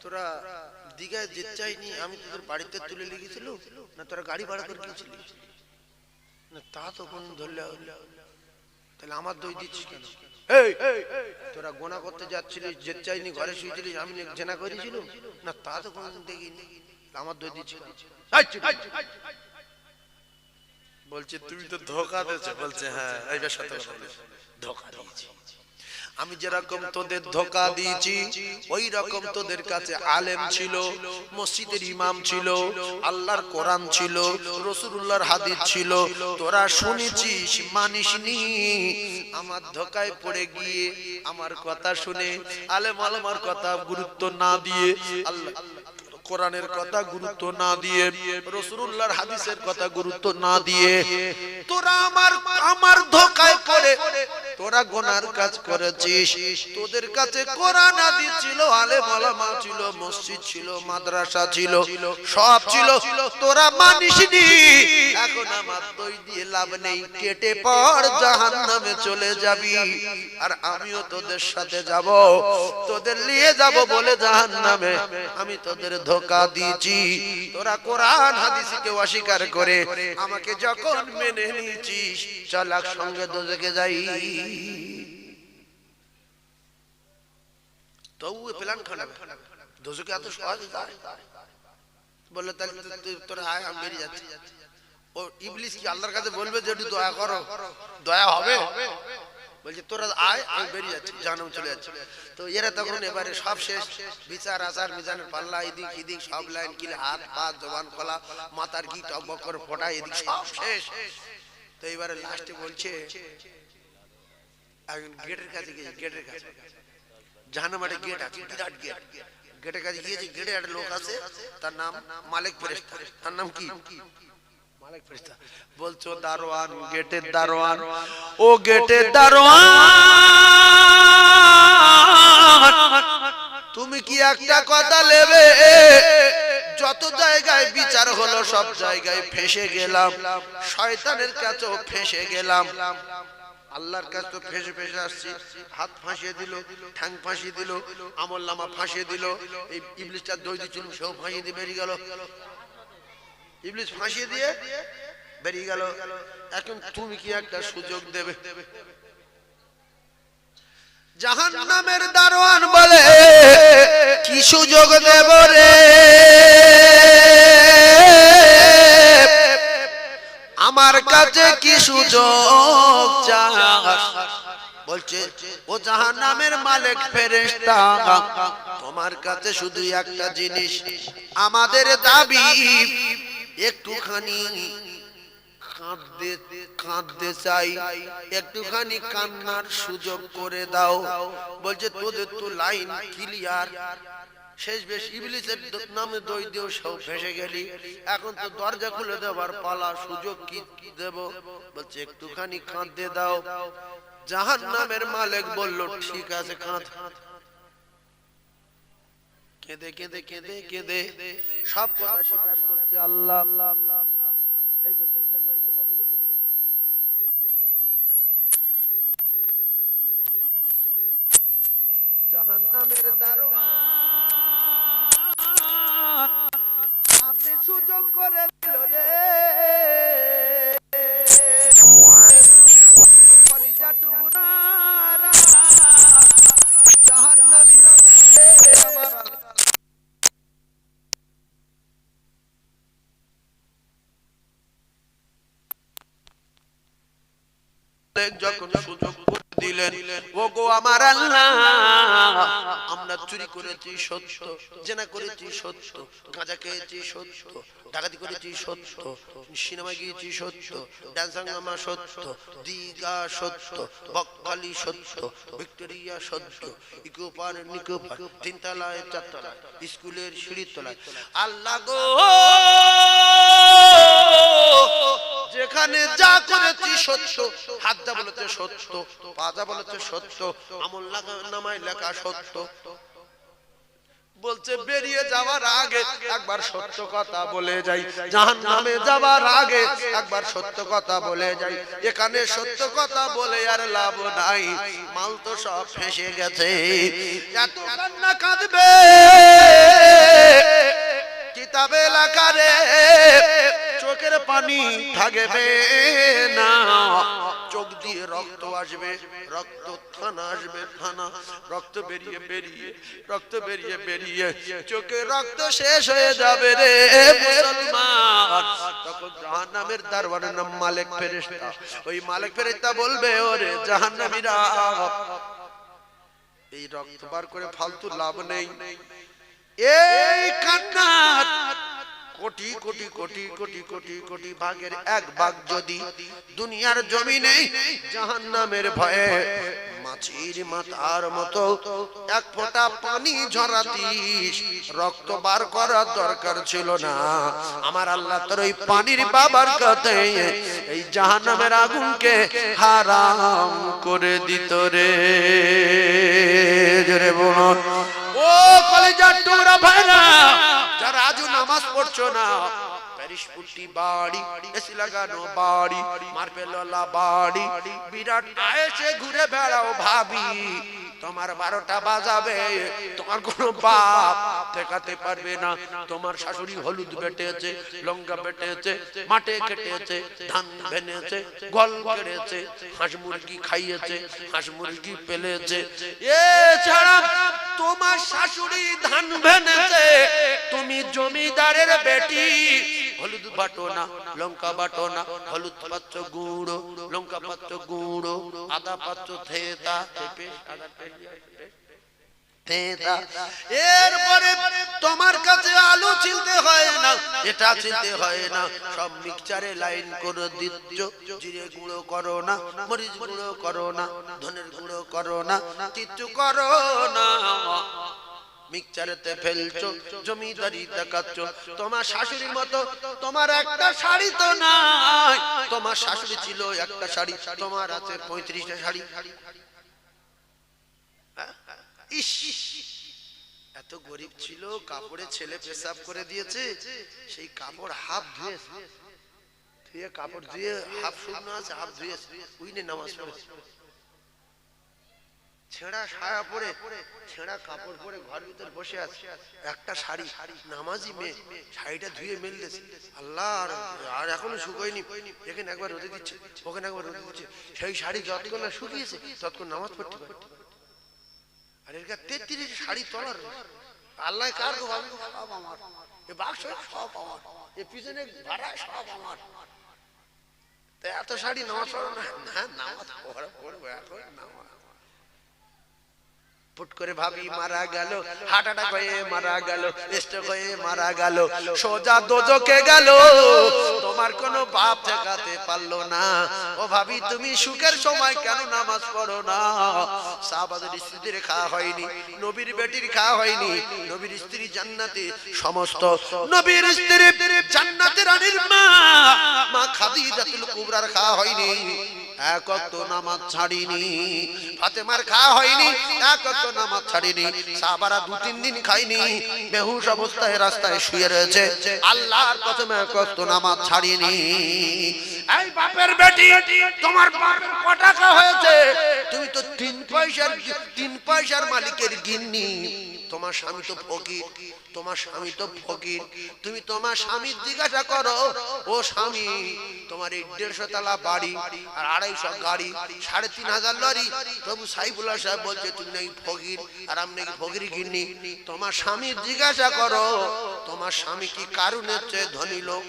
তোরা দিঘায় যেতে চাইনি আমি তোদের বাড়িতে তুলে লেগেছিল না, তোরা গাড়ি ভাড়া করে গিয়েছিলি না, তা তো কোনদিন ধরলে, তাহলে আমার দোষ দিচ্ছিস কেন? তোরা গোনা করতে যাচ্ছিলিস, যেতে চাইনি, ঘরে শুয়েছিলিস, আমি জেনা করেছিল না, তা তো কোনদিন দেখিনি, আমার দোষ দিচ্ছিস। বলছে তুমি তো ধোঁকা দিয়েছো, বলছে হ্যাঁ এইবার সত্য কথা বলেছি, ধোঁকা দিয়েছি আমি, যেরকম তোদের ধোঁকা দিয়েছি ওই রকম তোদের কাছে আলেম ছিল, মসজিদের ইমাম ছিল, আল্লাহর কোরআন ছিল, রাসূলুল্লাহর হাদিস ছিল, তোরা শুনেছিস মানিসনি, আমার ধোঁকায় পড়ে গিয়ে আমার কথা শুনে আলেম ওলামার কথা গুরুত্ব না দিয়ে, আল্লাহ কোরআনের কথা গুরুত্ব না দিয়ে, রাসূলুল্লাহর হাদিসের কথা গুরুত্ব না দিয়ে তোরা আমার ধোঁকায় পড়ে তোরা গুনার কাজ করেছিস। তোদের কাছে কোরআন হাদিস ছিল, আলেম ওলামা ছিল, মসজিদ ছিল, মাদ্রাসা ছিল, সব ছিল, তোরা মানিসনি। এখন আমার দই দিয়ে লাভ নেই, কেটে পড়, জাহান্নামে চলে যাবি, আর আমিও তোদের সাথে যাব, তোদের নিয়ে যাব বলে জাহান্নামে আমি তোদের ধোঁকা দিয়েছি। তোরা কোরআন হাদিসকে অস্বীকার করে আমাকে যখন মেনে নিয়েছিস, চল একসঙ্গে দোজখে যাই। তো ও প্ল্যান খারাপ, দোজখে এত সহজ যায়? বললে তাহলে তোরা আয়, আমি বেরিয়ে যাচ্ছি। ও ইবলিস কি আল্লাহর কাছে বলবে যে একটু দয়া করো, দয়া হবে? বলছে তোরা আয়, আমি বেরিয়ে যাচ্ছি, জাহান্নামে চলে যাচ্ছি। তো এরা তখন এবারে সব শেষ, বিচার আচার মিজানের পাল্লা, এদিক এদিক সব লাইন কিলে, হাত পা জবান খোলা, মাথার কি টকবক করে ফোটা, এদিক সব শেষ। তো এবারে লাস্টে বলছে গেটের কাছে গিয়ে, গেটের কাছে জাহান্নামের গেট আছে, বিরাট গেট, গেটের কাছে গিয়েছে, গেটে একটা লোক আছে, তার নাম মালিক ফেরেশতা। তার নাম কি? মালিক ফেরেশতা। বলছো দারোয়ান, গেটের দারোয়ান, ও গেটের দারোয়ান, তুমি কি একটা কথা নেবে? যত জায়গায় বিচার হলো সব জায়গায় ফেঁসে গেলাম, শয়তানের কাছেও ফেঁসে গেলাম, আল্লাহর কাছে তো ফেঁসে ফেঁসে আসছি। হাত ফাঁসিয়ে দিল, ঠ্যাং ফাঁসিয়ে দিল, আমলনামা ফাঁসিয়ে দিল, এই ইবলিসটা দই দিচ্ছিল সেও ফাঁসিয়ে দিয়ে বেরিয়ে গেল, ইবলিস ফাঁসিয়ে দিয়ে বেরিয়ে গেল। এখন তুমি কি একটা সুযোগ দেবে? জাহান্নামের দারোয়ান বলে কি সুযোগ দেব রে, আমার কাছে কি সুযোগ চাস? বলছে ও জাহান্নামের মালিক ফেরেশতা, তোমার কাছে শুধু একটা জিনিস, আমাদের দাবি একটুখানি কাঁদতে চাই, একটুখানি কান্নার সুযোগ করে দাও। বলছে তোদের তো লাইন ক্লিয়ার, শেষ বেশ ইবলিসের নামে দই দিও সব ফেসে গেলি, এখন তো দরজা খুলে দেবার পালা, সুযোগ কি দেব? বলছে একটুখানি কাঁদতে দাও। জাহান্নামের মালিক বলল ঠিক আছে কাঁদ। কেঁদে কেঁদে কেঁদে কেঁদে সব কথা স্বীকার করছে। আল্লাহ জাহান্নামের দারোয়ান কাঁদতে সুযোগ করে দিল রে, কলিজা টুকরা জাহান্নামী লাগছে আমার যখন সুযোগ দিলেন, ওগো আমার আল্লাহ, আমরা চুরি করেছি সত্য, জেনা করেছি সত্য, গাঁজা খেয়েছি সত্য, ডাকাতি করেছি সত্য, সিনেমা গিয়েছি সত্য, ডান্স হাঙ্গামা সত্য, দীঘা সত্য, বকখালি সত্য, ভিক্টোরিয়া সত্য, ইকো পার্ক নিকো পার্ক, তিনতলায় চারতলায়, স্কুলের সিঁড়ির তলায়। আল্লাহ গো, যেখানে যা করেছি সত্য, হাত দা বলেছে সত্য, পাজা বলেছে সত্য, আমল নামায় লেখা সত্য। বলছে বেরিয়ে যাওয়ার আগে একবার সত্য কথা বলে যাই, জাহান্নামে যাওয়ার আগে একবার সত্য কথা বলে যাই। এখানে সত্য কথা বলে আর লাভ নাই, মাল তো সব ফেঁসে গেছে। এত কান্না কাঁদবে কিতাবে লেখা রে, চোখের পানি থাকবে না, চোখ দিয়ে রক্ত আসবে, রক্ত থানা আসবে, থানা রক্ত বেরিয়ে বেরিয়ে, রক্ত বেরিয়ে বেরিয়ে চোখে রক্ত শেষ হয়ে যাবে রে মুসলমান। তখন জাহান্নামের দরবারের নাম মালিক ফেরেশতা, ওই মালিক ফেরেশতা বলবে, ওরে জাহান্নামীরা, এই রক্ত বার করে ফালতু লাভ নেই। এই কান্না কোটি কোটি কোটি কোটি কোটি কোটি ভাগের এক ভাগ যদি দুনিয়ার জমিনে জাহান্নামের ভয়ে মাছির মাথার মতো এক ফোঁটা পানি ঝরাতিস, রক্ত বার করার দরকার ছিল না। আমার আল্লাহ তোর ওই পানির বাবার কাছে এই জাহান্নামের আগুনকে হারাম করে দিত রে। জোরে বলুন ও কলেজার টুকরা ভাইরা, যারা আজও নামাজ পড়ছো না, প্যারিস পুটি বাড়ি, এসি লাগানো বাড়ি, মার্বেলওয়ালা বাড়ি, বিরাট আয়েসে ঘুরে বেড়াও ভাবি, তোমার 12টা বাজাবে, তোমার কোনো বাপ ঠেকাতে পারবে না। তোমার শাশুড়ি হলুদ বেটেছে, লঙ্কা বেটেছে, মাঠে কেটেছে, ধান ভেনেছে, গল কেড়েছে, হাঁস মুরগি খাইয়েছে, হাঁস মুরগি পেলেছে, এছাড়া তোমার শাশুড়ি ধান ভেনেছে, তুমি জমিদারের বেটি, হলুদ বাটো না, লঙ্কা বাটো না, হলুদ পাচ্ছ গুঁড়ো, লঙ্কা পাচ্ছ গুঁড়ো, আদা পাচ্ছ থেতা, এরপরে তোমার কাছে আলু ছিলতে হয় না, এটা ছিলতে হয় না, সব মিক্সচারে লাইন করে দিচ্ছ। জিরে গুঁড়ো করো না, মরিচ গুঁড়ো করো না, ধনের গুঁড়ো করো না, কিচ্ছু করো না, মিক্সচারেতে ফেলছো, জমিদারি দেখাচ্ছ। তোমার শাশুড়ির মতো তোমার একটা শাড়ি তো নাই, তোমার শাশুড়ি ছিল একটা শাড়ি, তোমার আছে 35টা শাড়ি। ইস, এত গরিব ছিল, কাপড়ে ছেলে পেশাব করে দিয়েছে, সেই কাপড় হাফ ধুয়ে ধুয়ে কাপড় ধুয়ে হাফ শুকনো আছে, হাফ ধুয়ে উইনে নামাজ পড়েছে। ছেঁড়া সায়া পরে, ছেঁড়া কাপড় পরে ঘর ভিতর বসে আছে, একটা শাড়ি, নামাজি মেয়ে, শাড়িটা ধুয়ে মেলতেছে। আল্লাহ, আর এখনো শুকোয়নি, এখানে একবার রোদে দিচ্ছে, ওখানে একবার রোদে দিচ্ছে, সেই শাড়ি যতক্ষণ না শুকিয়েছে ততক্ষণ নামাজ পড়তে পারে। আর এর 33 শাড়ি তোলার, আল্লাহ কার গো ভাবি, সব আমার, এ বাক্স সব আমার, এ পিছনে ভাড়া সব আমার। তা এত শাড়ি নামাজ পড়ো না? নামাজ পড়বো এখন, নামাজ। পুট করে ভাবি মারা গেল, হার্ট অ্যাটাক হয়ে মারা গেল, স্ট্রোক হয়ে মারা গেল, সোজা দোজকে গেল, তোমার কোনো বাপ ঠেকাতে পারলো না। ও ভাবি, তুমি সুখের সময় কেন নামাজ পড়ো না? সাহাবাদের স্ত্রীদের খাওয়া হয়নি, নবীর বেটির খাওয়া হয়নি, নবীর স্ত্রী জান্নাতে, সমস্ত নবীর স্ত্রী জান্নাতের রানীর মা মা খাদিজাতুল কুবরার খাওয়া হয়নি, এক ওয়াক্ত নামাজ ছাড়িনি। ফাতেমার খাওয়া হয়নি, এক ওয়াক্ত নামাজ ছাড়িনি। সাহাবারা 2-3 দিন খায়নি, বেহুশ অবস্থায় রাস্তায় শুয়ে রয়েছে, আল্লাহর কসম এক ওয়াক্ত নামাজ ছাড়িনি। এই বাপের বেটি, তোমার বাপ কত টাকা হয়েছে? তুমি তো 3 পয়সার মালিকের গিন্নি। তোমার স্বামী তো ফকির, তোমার স্বামী তো ফকির। তুমি তোমার স্বামীর জিজ্ঞাসা করো, ও স্বামী, তোমার এই 150 তলা বাড়ি আর 250 গাড়ি, 3500 লরি, তবু সাইফুল্লাহ সাহেব বলছে তুমি নাকি ফকির আর আমি নাকি ফকির গিন্নি। তোমার স্বামীর জিজ্ঞাসা করো, তোমার স্বামী কি কারুনের চেয়ে ধনী লোক?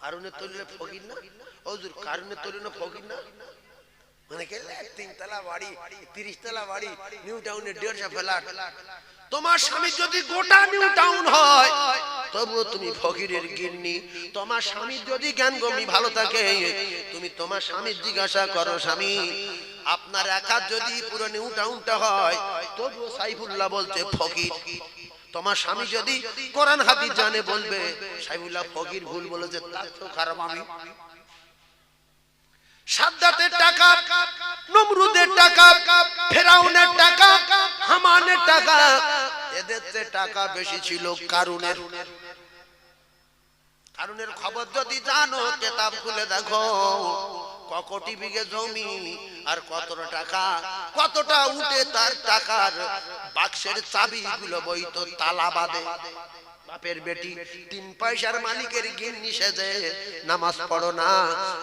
কারণে তৈরি ফকির না হুজুর, কারণে তৈরি না ফকির না, মানে কে 3 তলা বাড়ি 30 তলা বাড়ি নিউ টাউনে 150 ফ্ল্যাট। তোমার স্বামী যদি গোটা নিউ টাউন হয় তবুও তুমি ফকিরের গিন্নি। তোমার স্বামী যদি জ্ঞানগম্যি ভালো থাকে তুমি তোমার স্বামীর জিজ্ঞাসা করো, স্বামী আপনার একা যদি পুরো নিউ টাউনটা হয় তবুও সাইফুল্লাহ বলতে ফকির। তোমার স্বামী যদি কোরআন হাদিস জানে বলবে সাইফুল্লাহ ফকির, ভুল বলেছে, তার তো খারাপ আমি। সাদ্দাতের টাকা, নমরুদের টাকা, ফেরাউনের টাকা, হামানের টাকা, এদের চেয়ে টাকা বেশি ছিল কারুনের। কারুনের খবর যদি জানো কিতাব খুলে দেখো, কতটি বিঘে জমি আর কতটা টাকা, কতটা উঠে তার টাকার বাক্সের চাবিগুলো বইতো তালা বাঁধে। বাপের বেটি 3 পয়সার মালিকের গিন্নি সেজে নামাজ পড়ো না,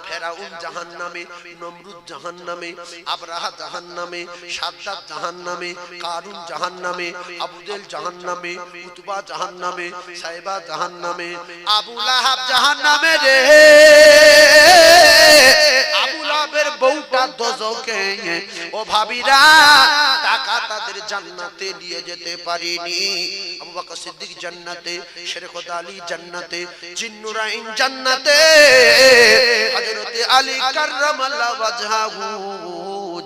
ফেরাউন জাহান্নামে, নমরুদ জাহান্নামে, আবরাহা জাহান্নামে, সাদ্দাত জাহান্নামে, কারুন জাহান্নামে, আবু জেহেল জাহান্নামে, উতবা জাহান্নামে, সাইবা জাহান্নামে, আবু লাহাব জাহান্নামে রে। আবু লাহাবের বউটা দোজখে। ও ভাবিরা, টাকা তাদের জান্নাতে নিয়ে যেতে পারিনি। আবু বকর সিদ্দিক জান্নাতে, শেরখুদ আলী জান্নাতে, জিন্নুরাইন জান্নাতে, হযরত আলী কাররামাল্লাহু ওয়াজহাহু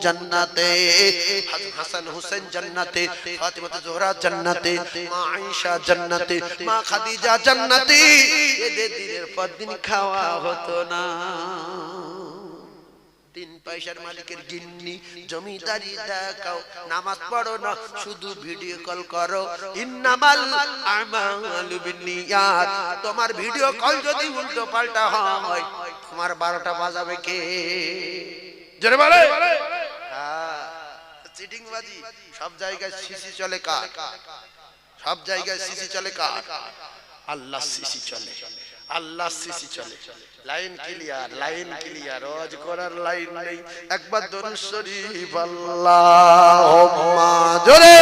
জান্নাতে, হাসান হুসাইন জান্নাতে, ফাতিমা জোহরা জান্নাতে, মা আয়েশা জান্নাতে, মা খাদিজা জান্নাতে। এদের দিনের পর দিন খাওয়া হতো না। 3 পয়সার মালিকের গিন্নি, জমিদারি দেখাও, নামাজ পড়ো না, শুধু ভিডিও কল করো। ইন্নামাল আমালু বিন্নিয়াত। তোমার ভিডিও কল যদি উল্টো পাল্টা হয় তোমার 12টা বাজাবে কে? জোরে বলে। চিটিং বাজি। সব জায়গায় সিসি চলে কার? সব জায়গায় সিসি চলে কার? আল্লাহ সিসি চলে, আল্লাহ সিসি চলে। লাইন ক্লিয়ার, লাইন ক্লিয়ার, রোজ করার লাইন নেই। একবার দরুদ শরীফ আল্লাহুম্মা জোরে।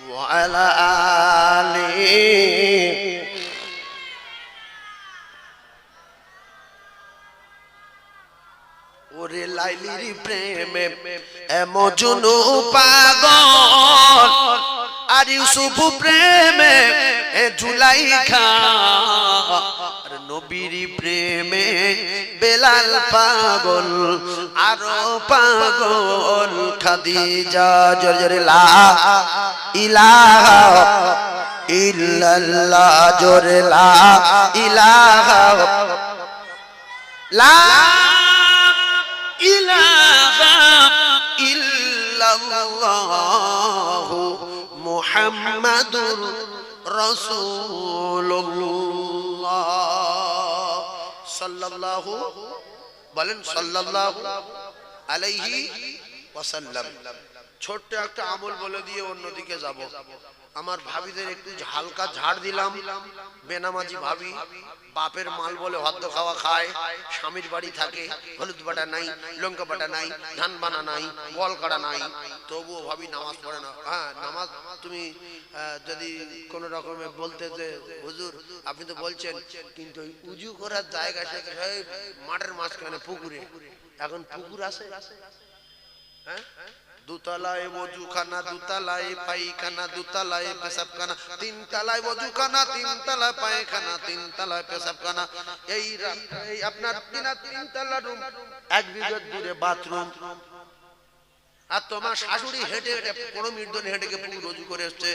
ওয়া আলা আলি। ওরে লাইলির প্রেমে মজনু পাগল, আর ইউসুফ প্রেমে জুলাইখা, আর নবীর প্রেমে বেলাল পাগল, আরো পাগল খাদিজা। জোরে জোরে লা ইলাহা ইল্লাল্লাহ, জোরে লা ইলাহা, লা ইলাহা ইল্লাল্লাহু মুহাম্মাদুর রাসূলুল্লাহ সাল্লাল্লাহু, বলেন সাল্লাল্লাহু আলাইহি ওয়াসাল্লাম। ছোট্ট একটা আমল বলে দিয়ে অন্যদিকে যাব। আমার ভাবিদের একটু হালকা ঝাড় দিলাম। বেনামাজি ভাবি, বাপের মাল বলে হদ্দ খাওয়া খায়, স্বামীর বাড়ি থাকে, হলুদ বাটা নাই, লঙ্কা বাটা নাই, ধান বানা নাই, বল কাটা নাই, তবুও ভাবি নামাজ পড়ে না। হ্যাঁ, নামাজ তুমি যদি কোন রকমে বলতে যে হুজুর আপনি তো বলছেন, কিন্তু উজু করার জায়গা সেটা মাঠের মাঝখানে পুকুরে। এখন পুকুর আছে? হ্যাঁ, দুতলায় ওযুখানা, দুতলায় পায়খানা, দুতলায় পেশাবখানা, 3 তলায় ওযুখানা, 3 তলায় পায়খানা, 3 তলায় পেশাবখানা। এই আপনার 3 তলা রুম, 1 বিঘা দূরে বাথরুম। আর তোমার শাশুড়ি হেঁটে হেঁটে 15 মিনিট ধরে হেঁটে গিয়ে পুকুর ওযু করে আসছে।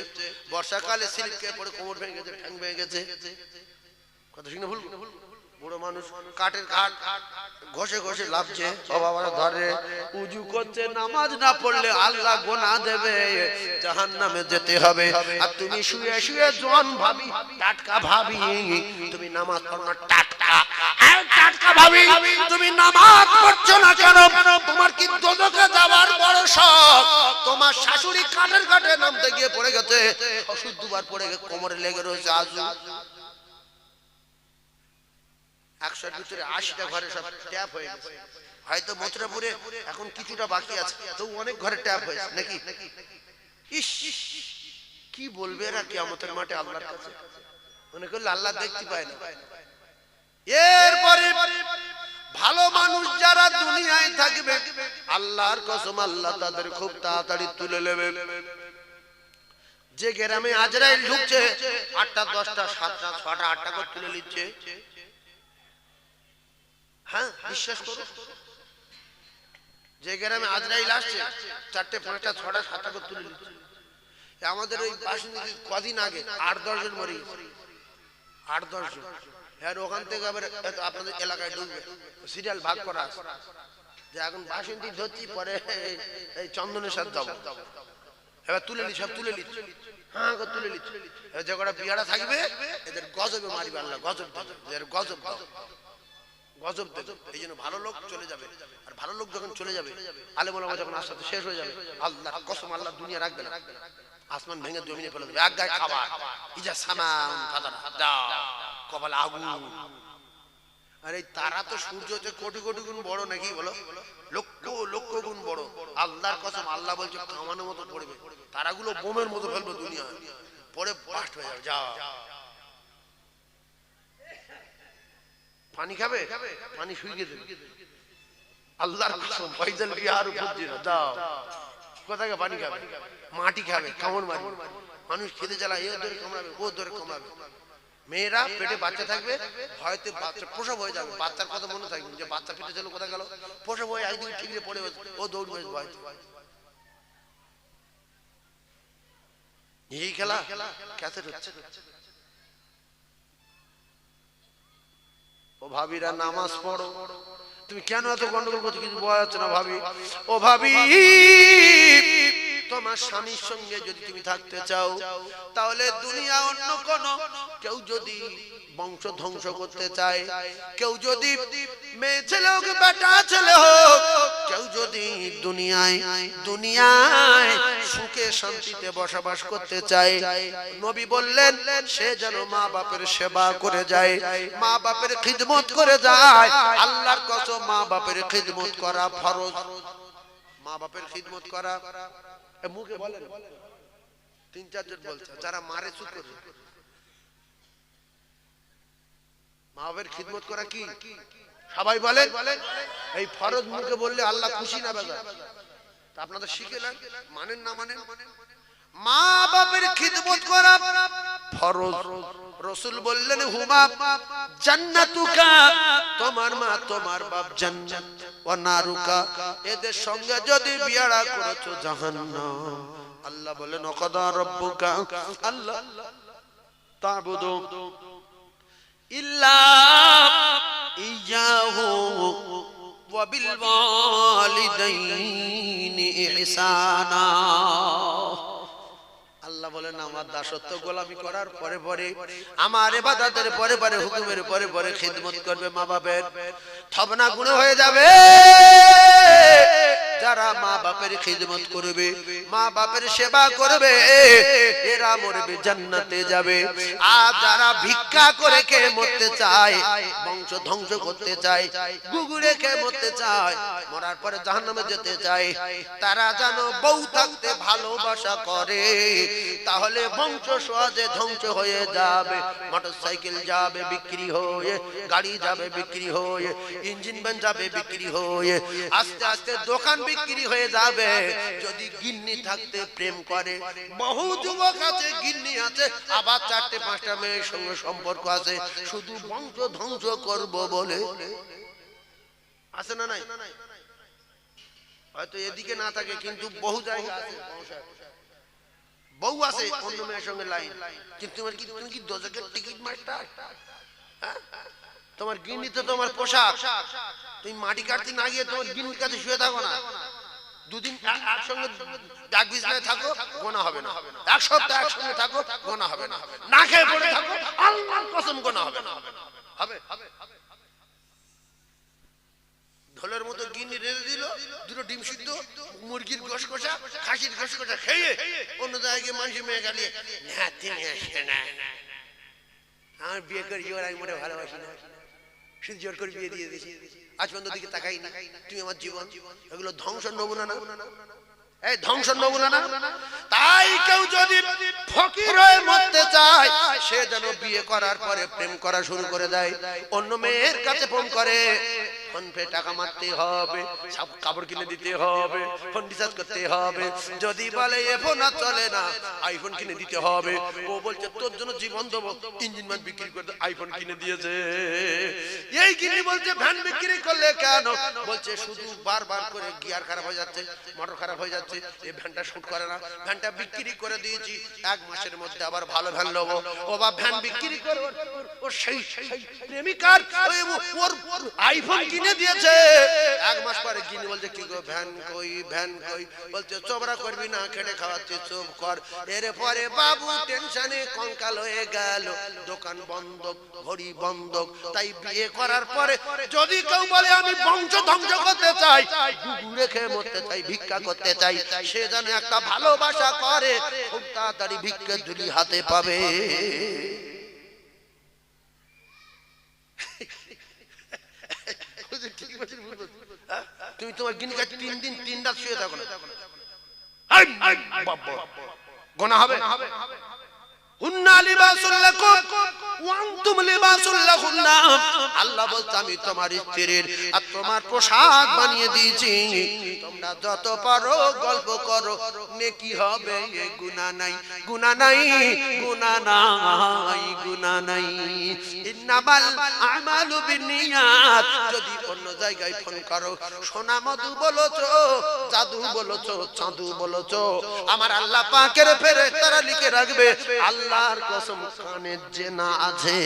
বর্ষাকালে স্লিপ খেয়ে পড়ে কোমর ভেঙে গেছে, ঠ্যাং ভেঙে গেছে। কথা শুনে ভুল। বুড়ো মানুষ কাঠের কাঠ ঘষে ঘষে লাভছে, বাবারা ধরে উজু করছে। নামাজ না পড়লে আল্লাহ গোনা দেবে, জাহান্নামে যেতে হবে। আর তুমি শুয়ে শুয়ে জোয়ান ভাবি, টাটকা ভাবি, তুমি নামাজ পড়ো না, টাটকা টাটকা ভাবি, তুমি নামাজ পড়ছো না কেন? তোমার কি দোজখে যাওয়ার বড় শখ? তোমার শাশুড়ি কাঠের কাঠে নামতে গিয়ে পড়ে গেছে, ওষুধ দুবার পড়ে গিয়ে কোমরে লেগে রয়েছে। আজু 100-এর ভিতরে 80টা ঘরে সব ট্যাপ হয়ে গেছে। হয়তো মথুরাপুরে এখন কিছুটা বাকি আছে, তো অনেক ঘরে ট্যাপ হয়েছে নাকি? ইস, কি বলবে এরা কিয়ামতের মাঠে আল্লাহর কাছে? মনে করলে আল্লাহ দেখতে পায় না। এরপরে ভালো মানুষ যারা দুনিয়ায় থাকবে, আল্লাহর কসম আল্লাহ তাদের খুব তাড়াতাড়ি তুলে নেবে। যে গ্রামে আজরাইল ঢুকছে 8টা 10টা 7টা 6টা 8টা করে তুলে নিচ্ছে, হ্যাঁ বিশ্বাস করো। যে গ্রামে আজরাইল আসছে 4টে 5টা 6টা 7টা করে তুলে নিচ্ছে। আমাদের ওই বাসিন্দা কদিন আগে 8-10 জন মরে গেছে, 8-10 জন। আর ওখান থেকে আবার আপনাদের এলাকায় ঢুকবে, সিরিয়াল ভাগ করা আছে যে এখন বাসন্তী ধরছি, পরে এই চন্দনের সাথে যাবো, এবার তুলে নিচ্ছি, সব তুলে নিচ্ছি, হ্যাঁ তুলে নিচ্ছি। যে কটা বিয়ারা থাকবে এদের গজবে মারিবে আল্লাহ, গজব দেবে, গজব গজব দেবে। এই জন্য ভালো লোক চলে যাবে, আর ভালো লোক যখন চলে যাবে, আলেম ওলামা যখন আস্তে শেষ হয়ে যাবে, আল্লাহ কসম আল্লাহ দুনিয়া রাখবে না, আসমান ভেঙে জমিনে ফেলে দেবে। এক গায়ে খাবার ইজা সামান ফাদারা কপালে আগুন। আর এই তারা তো সূর্য হচ্ছে কোটি কোটি গুণ বড়, নাকি বলো? লক্ষ লক্ষ গুণ বড়। আল্লাহর কসম আল্লাহ বলছে কামানের মতো পড়বে, তারাগুলো বোমের মতো ফেলবে দুনিয়া, পরে বাস্ট হয়ে যাবে। যা পানি খাবে, পানি শুকিয়ে দেবে। আল্লাহর কসম ফাইজাল বিহার ফুজিরা দাও কোথায় পানি খাবে, মাটি খাবে, কামড় মারবে। মানুষ খেতে জ্বালা, এ ধরে কামড়াবে, ও ধরে কামড়াবে। মেয়েরা পেটে বাচ্চা থাকবে, হয়তো বাচ্চা প্রসব হয়ে যাবে, বাচ্চার কথা মনে থাকবে যে বাচ্চা পেটে ছিল কোথায় গেল, প্রসব হয়ে একদিকে ঠিকরে পড়ে ও দৌড়বে ভয়। এই খেলা ক্যাসেট হচ্ছে। ও ভাবিরা নামাজ পড়ো, তুমি কেন এত গন্ডগোল করছো? কিছু বোঝা যাচ্ছে না ভাবি। ও ভাবি, তোমার স্বামীর সঙ্গে যদি তুমি থাকতে চাও, তাহলে দুনিয়া অন্য কোন কেউ যদি বংশ ধ্বংস করতে চায়, কেউ যদি মেয়ে ছেলে হোক বেটা ছেলে হোক, কেউ যদি দুনিয়ায় সুখে শান্তিতে বসবাস করতে চায়, নবী বললেন সে যেন মা বাপের সেবা করে যায়, মা বাপের খিদমত করে যায়। আল্লাহর কসম মা বাপের খিদমত করা ফরজ। মা বাপের খিদমত করা মুখে বলেন 3-4 জন বলছে, যারা মারে চুপ করে। মা বাপের খিদমত করা কি সবাই বলেন এই ফরজ। মুখে বললে আল্লাহ খুশি না বেজা? তা আপনাদের শিখে নেন, মানেন না মানেন। মা বাপের খিদমত করা ফরজ। রাসূল বললেন হুমা জান্নাতুকা, তোমার মা তোমার বাপ জান্নাত, ওয়া নারুকা, এদের সঙ্গে যদি বিয়ারা করেছো জাহান্নাম। আল্লাহ বলেন ওয়াকাদা রাব্বুকা আল্লাহ তা'বুদু ইল্লা ইয়্যাহু ওয়া বিল ওয়ালিদাইনি ইহসানা। আল্লাহ বলেন আমার দাসত্ব গোলামি করার পরে পরে, আমার ইবাদতের পরে পরে, হুকুমের পরে পরে খিদমত করবে মা বাপের। থবনা গুণ হয়ে যাবে যারা মা বাপের খিদমত করবে, মা বাপের সেবা করবে, এরা মরবে জান্নাতে যাবে। আর যারা ভিক্ষা করে খেয়ে মরতে চায়, বংশ ধ্বংস করতে চায়, গুগুড়ে খেয়ে মরতে চায়, মরার পরে জাহান্নামে যেতে চায়, তারা যেন বউ থাকতে ভালোবাসা করে, তাহলে বংশ সহজে ধ্বংস হয়ে যাবে। মোটরসাইকেল যাবে বিক্রি হয়ে, গাড়ি যাবে বিক্রি হয়ে, ইঞ্জিন ভ্যান যাবে বিক্রি হয়ে, আস্তে আস্তে দোকান বিক্রি হয়ে যাবে। যদি গিন্নি থাকতে প্রেম করে, বহু যুবক আছে গিন্নি আছে, আবার 4-5টা মেয়ের সঙ্গে সম্পর্ক আছে, শুধু বংশ ধ্বংস করব বলে। আছে না নাই? হয়তো এদিকে না থাকে কিন্তু বহু জায়গা আছে, বউ আছে অন্য মেয়ের সঙ্গে লাইন। কিন্তু তুমি কি দোজখের টিকিট মাস্টার? তোমার গিন্নি তো তোমার পোশাক, তুমি মাটি কাটতে না গিয়ে তোমার গিন্নির কাছে শুয়ে থাকো না, 2 দিন একসঙ্গে ডাক বিছানায় থাকো, গোনা হবে না। 1 সপ্তাহ একসঙ্গে থাকো, গোনা হবে না। না খেয়ে পড়ে থাকো, আল্লাহর কসম গোনা হবে না। হবে? ঢোলের মতো গিন্নি রেঁধে দিল, 2টো ডিম সিদ্ধ, মুরগির গোশ কষা, খাসির গোশ কষা খেয়ে অন্য জায়গায় মানুষের মেয়ে গালিয়ে আমার বিয়ে করে জীবন আমি মোটে ভালোবাসি না, শুধু জোর করে বিয়ে দিয়ে দিয়েছি, আজ পর্যন্ত দিকে তাকাই না, তুমি আমার জীবন। এগুলো ধ্বংসের নমুনা না? এই ধ্বংসের নমুনা না? তাই কেউ যদি ফকির হয়ে মরতে চায় সে যেন বিয়ে করার পরে প্রেম করা শুরু করে দেয়, অন্য মেয়ের কাছে ফোন করে, ফোন পে টাকা মারতে হবে, সব কাপড় কিনে দিতে হবে, ফোন রিচার্জ করতে হবে, যদি বলে এ ফোন আর চলে না আইফোন কিনে দিতে হবে, ও বলছে তোর জন্য জীবন দেবো, ইঞ্জিন মান বিক্রি করে আইফোন কিনে দিয়েছে। এই কিনে বলছে ভ্যান বিক্রি করলে কেন, বলছে শুধু বারবার করে গিয়ার খারাপ হয়ে যাচ্ছে, মোটর খারাপ হয়ে যাচ্ছে, এই ভ্যানটা শুট করে না, ভ্যানটা বিক্রি করে দিয়েছি, 1 মাসের মধ্যে আবার ভালো ভ্যান নেবো। ও বা ভ্যান বিক্রি করে ও সেই প্রেমিকার ওর আইফোন কিনে দিয়েছে। 1 মাস পরে কিনে বলছে কি গো ভ্যান কই, ভ্যান কই, বলছে চোবরা করবি না, খেটে খাওয়াচ্ছি, চুপ কর। এরপরে বাবু টেনশনে কঙ্কাল হয়ে গেল, দোকান বন্ধ, ঘড়ি বন্ধ। তাই বিয়ে করার পরে যদি কেউ বলে আমি বংশ ধ্বংস করতে চাই, গুড়ে খেয়ে মরতে চাই, ভিক্ষা করতে চাই, সে যেন একটা ভালোবাসা করে, খুব তাড়াতাড়ি ভিক্ষা ঝুলি হাতে পাবে। তুমি তোমার গিনিকা 3 দিন 3 রাত শুয়ে থাকো না, গোনা হবে। হুন্না লিবাসুল লাকুম ওয়া আনতুম লিবাসুল লাহুন্না, আল্লাহ বলছে আমি তোমার স্ত্রীর আর তোমার পোশাক বানিয়ে দিয়েছি, তোমরা যত পারো গল্প করো, নেকি হবে, গুনাহ নাই, গুনাহ নাই, গুনাহ নাই, গুনাহ নাই। ইন্নামাল আমালু বিন্নিয়াত, যদি অন্য জায়গায় ফোন করো, সোনা মধু বলছো, জাদু বলছো, চাঁদু বলছো, আমার আল্লাহ পাকের ফেরেশতারা লিখে রাখবে আল্লাহর কসম কানে জেনা আছে।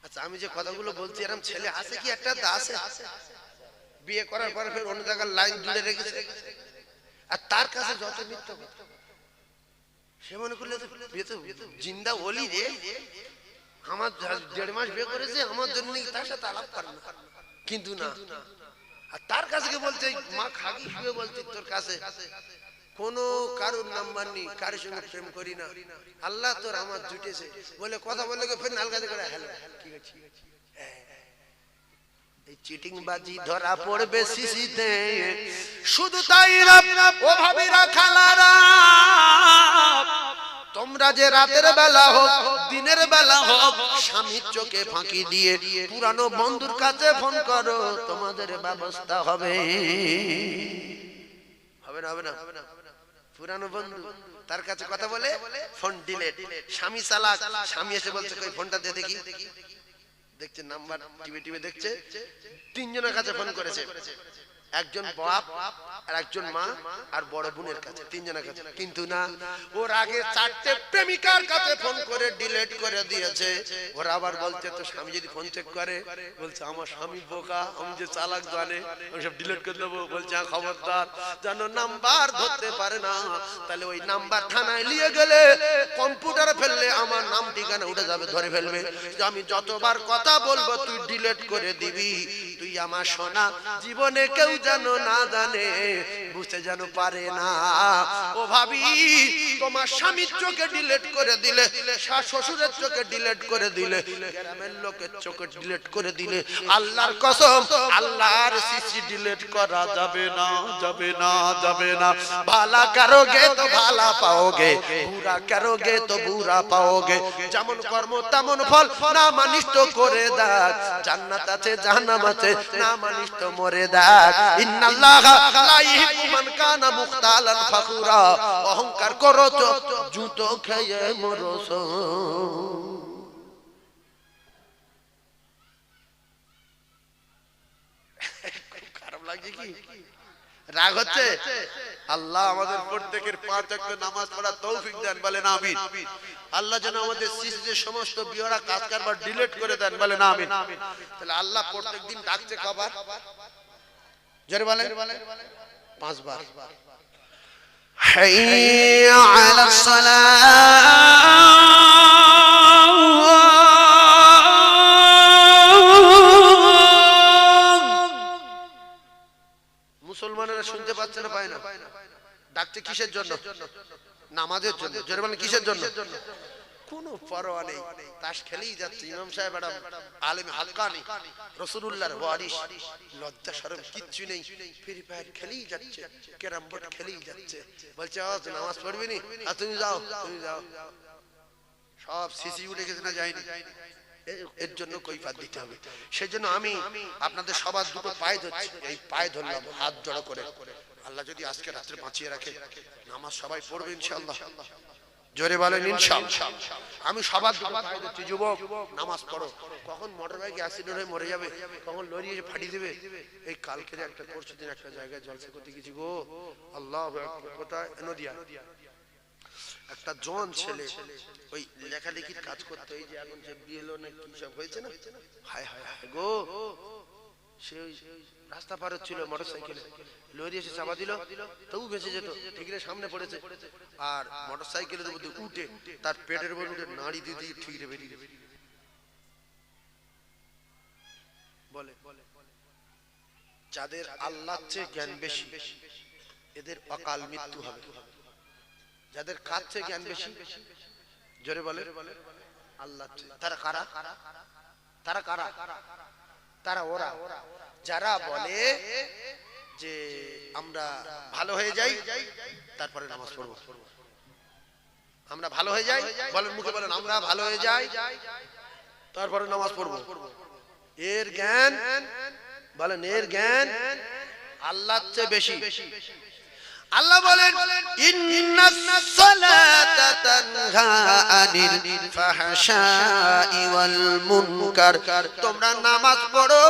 আচ্ছা আমি যে কথাগুলো বলছি এরকম ছেলে আছে কি একটা? আছে। বিয়ে করার পরে ফের অন্য জায়গার লাইন জুড়ে রেখেছে, আর তার কাছে যত মিথ্যা কথা, সে মনে করলে জিন্দা ওলি রে, আমার 1.5 মাস বিয়ে করেছে, আমার জন্য তার সাথে আলাপ করে না, কিন্তু না। আর তার কাছে বলছে মা খাগি শুয়ে বলছি তোর কাছে কোনো কারুর নাম্বার নেই, কারোর সঙ্গে প্রেম করি না, আল্লাহ তোর আমার জুটেছে বলে কথা বলে ফের নালগাতে করে হ্যালো ঠিক আছে। এই চিটিং বাজি ধরা পড়বে সিসিতে, শুধু তাই না ও ভাবিরা খালারা, তোমরা যে রাতের বেলা হোক দিনের বেলা হোক স্বামীর চোখে ফাঁকি দিয়ে পুরানো বন্ধুর কাছে ফোন করো, তোমাদের ব্যবস্থা হবে। হবে না? হবে না? পুরানো বন্ধু তার কাছে কথা বলে ফোন ডিলেট, স্বামী চালাক, স্বামী এসে বলছে কই ফোনটা দে দেখি, দেখছে নাম্বার টিভি টিভি দেখছে, 3 জনের কাছে ফোন করেছে, একজন বাপ আর একজন মা আর বড় বোনের কাছে, 3 জনের কাছে, কিন্তু না, ওর আগে 4টে প্রেমিকার কাছে ফোন করে ডিলিট করে দিয়েছে। ওরা আবার বলছে তো স্বামী যদি ফোন চেক করে, বলছে আমার স্বামী বোকা, আমি যে চালাক জানে, আমি সব ডিলিট করে দেবো। বলছে খবরদার যেন নাম্বার ধরতে পারে না, তাহলে ওই নাম্বার থানায় নিয়ে গেলে কম্পিউটারে ফেললে আমার নাম ঠিকানা উঠে যাবে, ধরে ফেলবে। আমি যতবার কথা বলবো তুই ডিলিট করে দিবি, তুই আমার সোনা, জীবনে কেউ যেন না জানে, বুঝতে যেন পারে না। ও ভাবি তোমার স্বামীর চোখে ডিলিট করে দিলে, শ্বশুরের চোখে ডিলিট করে দিলে, গ্রামের লোকের চোখে ডিলিট করে দিলে, আল্লাহর কসম আল্লাহর সিসি ডিলিট করা যাবে না, যাবে না, যাবে না। ভালা করোগে তো ভালা পাওগে, বুরা করোগে তো বুরা পাওগে, যেমন কর্ম তেমন ফল, না মানিস তো করে দেখ, জান্নাত আছে জাহান্নাম আছে, না মানিস তো মরে দেখ। ইন্নাল্লাহা লা ইউহিব্বু মান কানা মুখতালান ফাখুরা, অহংকার করো তো জুতো খেয়ে মরছো। খারাপ লাগছে কি? রাগ হচ্ছে? আল্লাহ আমাদের প্রত্যেকের 5 ওয়াক্ত নামাজ পড়ার তৌফিক দেন, বলেন আমিন। আল্লাহ যেন আমাদের সিসির সমস্ত বিয়রা কাজ কারবার ডিলিট করে দেন, বলেন আমিন। তাহলে আল্লাহ প্রত্যেকদিন ডাকছে কবার? জোরে বলেন 5 বার। হাইয়া আলাস সালাহ, মুসলমানেরা শুনতে পাচ্ছে না, পায় না, ডাকছে কিসের জন্য? নামাজের জন্য। জোরে বলেন কিসের জন্য? কোনো পরোয়া নেই, তাস খেলেই যাচ্ছে। ইমাম সাহেব একটা আলেম হাক্কানি, রাসূলুল্লাহর ওয়ারিস, লজ্জা শরম কিচ্ছু নেই, ফ্রি ফায়ার খেলেই যাচ্ছে, ক্যারাম বোর্ড খেলেই যাচ্ছে। বলছে নামাজ পড়বি নি? তুমি যাও, তুমি যাও। সব সিসি উঠে গেছে না, যায়নি। এর জন্য কৈফিয়ত দিতে হবে। সেজন্য আমি আপনাদের সবার দুটো পায়ে ধরছি, এই পায়ে ধরলাম হাত জড়ো করে। আল্লাহ যদি আজকে রাত্রে বাঁচিয়ে রাখে, নামাজ সবাই পড়বে ইনশাআল্লাহ। জোরে বলেন ইনশাআল্লাহ। আমি সবার দুটো পায়ে ধরছি, যুবক নামাজ পড়ো। কখন মোটর বাইক অ্যাক্সিডেন্ট হয়ে মরে যাবে, কখন লরি এসে ফাটিয়ে দেবে। এই কালকে একটা পরশু দিন একটা জায়গায় জলসা করতে গেছি গো, আল্লাহু আকবার। কোথায়? নদিয়া। একটা জন ছেলে ওই লেখালেখির কাজ করতে, এই যে এখন যে বিএলও না কি সব হয়েছে না, হায় হায় হায় গো, সে রাস্তা পার হচ্ছিল মোটরসাইকেলে, লরি এসে চাপা দিল, তবু বেঁচে যেত, ঠিকরে সামনে পড়েছে। আর মোটরসাইকেলের মধ্যে উঠে তার পেটের মধ্যে নাড়ি দিয়ে দিয়ে ঠিকরে বেরিয়ে বলে, যাদের আল্লাহর চেয়ে জ্ঞান বেশি এদের অকাল মৃত্যু হবে। যাদের কাজ চেয়ে জ্ঞান বেশি, জোরে বলে আল্লাহ, তারা কারা? তারা কারা? তারা ওরা যারা বলে যে আমরা ভালো হয়ে যাই তারপরে নামাজ পড়বো। আমরা ভালো হয়ে যাই, বলেন মুখে বলেন আমরা ভালো হয়ে যাই তারপরে নামাজ পড়বো। এর জ্ঞান, বলেন এর জ্ঞান আল্লাহর চেয়ে বেশি। আল্লাহ বলেন ইন্নাস সালাতা তানহা আনিল ফাহশাই ওয়াল মুনকার। তোমরা নামাজ পড়ো,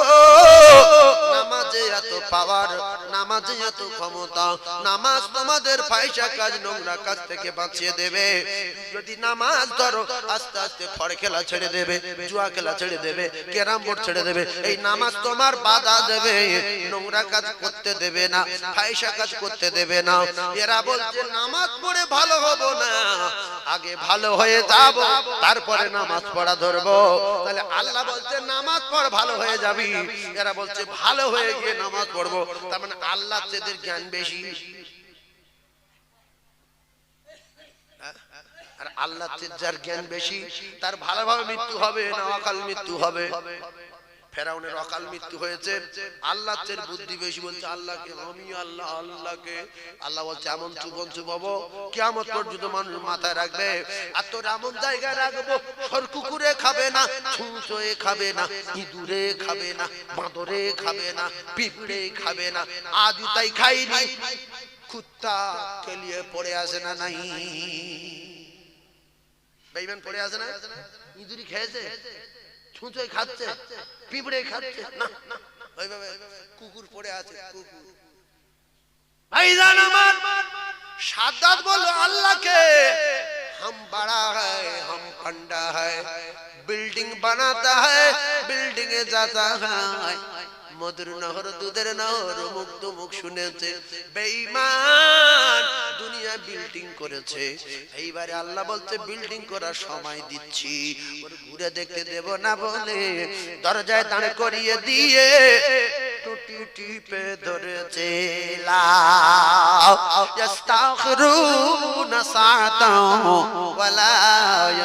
নামাজে এত পাওয়ার, নামাজে এত ক্ষমতা। নামাজ তোমাদের ফাহিশা কাজ, নোংরা কাজ থেকে বাঁচিয়ে দেবে। যদি নামাজ ধরো, আস্তে আস্তে খড় খেলা ছেড়ে দেবে, জুয়া খেলা ছেড়ে দেবে, ক্যারাম বোর্ড ছেড়ে দেবে। এই নামাজ তোমার বাধা দেবে, নোংরা কাজ করতে দেবে না, ফাহিশা কাজ করতে দেবে না। এরা বলছে নামাজ পড়ে ভালো হব না, আগে ভালো হয়ে যাব তারপরে নামাজ পড়া ধরবো। তাহলে আল্লাহ বলছে নামাজ পড় ভালো হয়ে যাবি, এরা বলছে ভালো হয়ে গিয়ে নামাজ পড়বো। তার মানে আল্লাহর চেয়ে জ্ঞান বেশি, আর আল্লাহর চেয়ে যার জ্ঞান বেশি তার ভালোভাবে মৃত্যু হবে না অকাল মৃত্যু হবে। ফেরাউনের অকাল মৃত্যু হয়েছে, আল্লাহর চেয়ে বুদ্ধি বেশি। বলছে আল্লাহকে আমি আল্লাহ, আল্লাহকে। আল্লাহ বলছে এমন চুবন চুবাবো কিয়ামত পর্যন্ত মানুষ মাথায় রাখবে। আর তোর এমন জায়গায় রাখবো সরকুকুরে খাবে না, ছুঁচোয়ে খাবে না, ইঁদুরে খাবে না, বাঁদরে খাবে না, পিঁপড়ে খাবে না। আজও তাই খাইনি, কুত্তা কে লিয়ে পড়ে আসে না নাই, বেঈমান পড়ে আসে না, ইঁদুরি খেয়েছে, ছুঁচোয় খাচ্ছে, পিঁপড়ে খাচ্ছে না, ওইভাবে কুকুর পড়ে আছে। কুকুর ভাইজান আমার, সাদ্দাত বলল আল্লাহকে हम बड़ा है, हम फंडा है, बिल्डिंग बनाता है, बिल्डिंग जाता है, মধুর নহর দুধের নহর, মুক্ত মুখ শুনেছে বেঈমান দুনিয়া বিল্ডিং করেছে। এইবারে আল্লাহ বলছে বিল্ডিং করার সময় দিচ্ছি, ওর ঘুরে দেখতে দেব না বলে দরজায় দাঁড় করিয়ে দিয়ে টুটি টিপে ধরেছে। লা ইস্তাখিরুনা সাআতাও ওয়ালা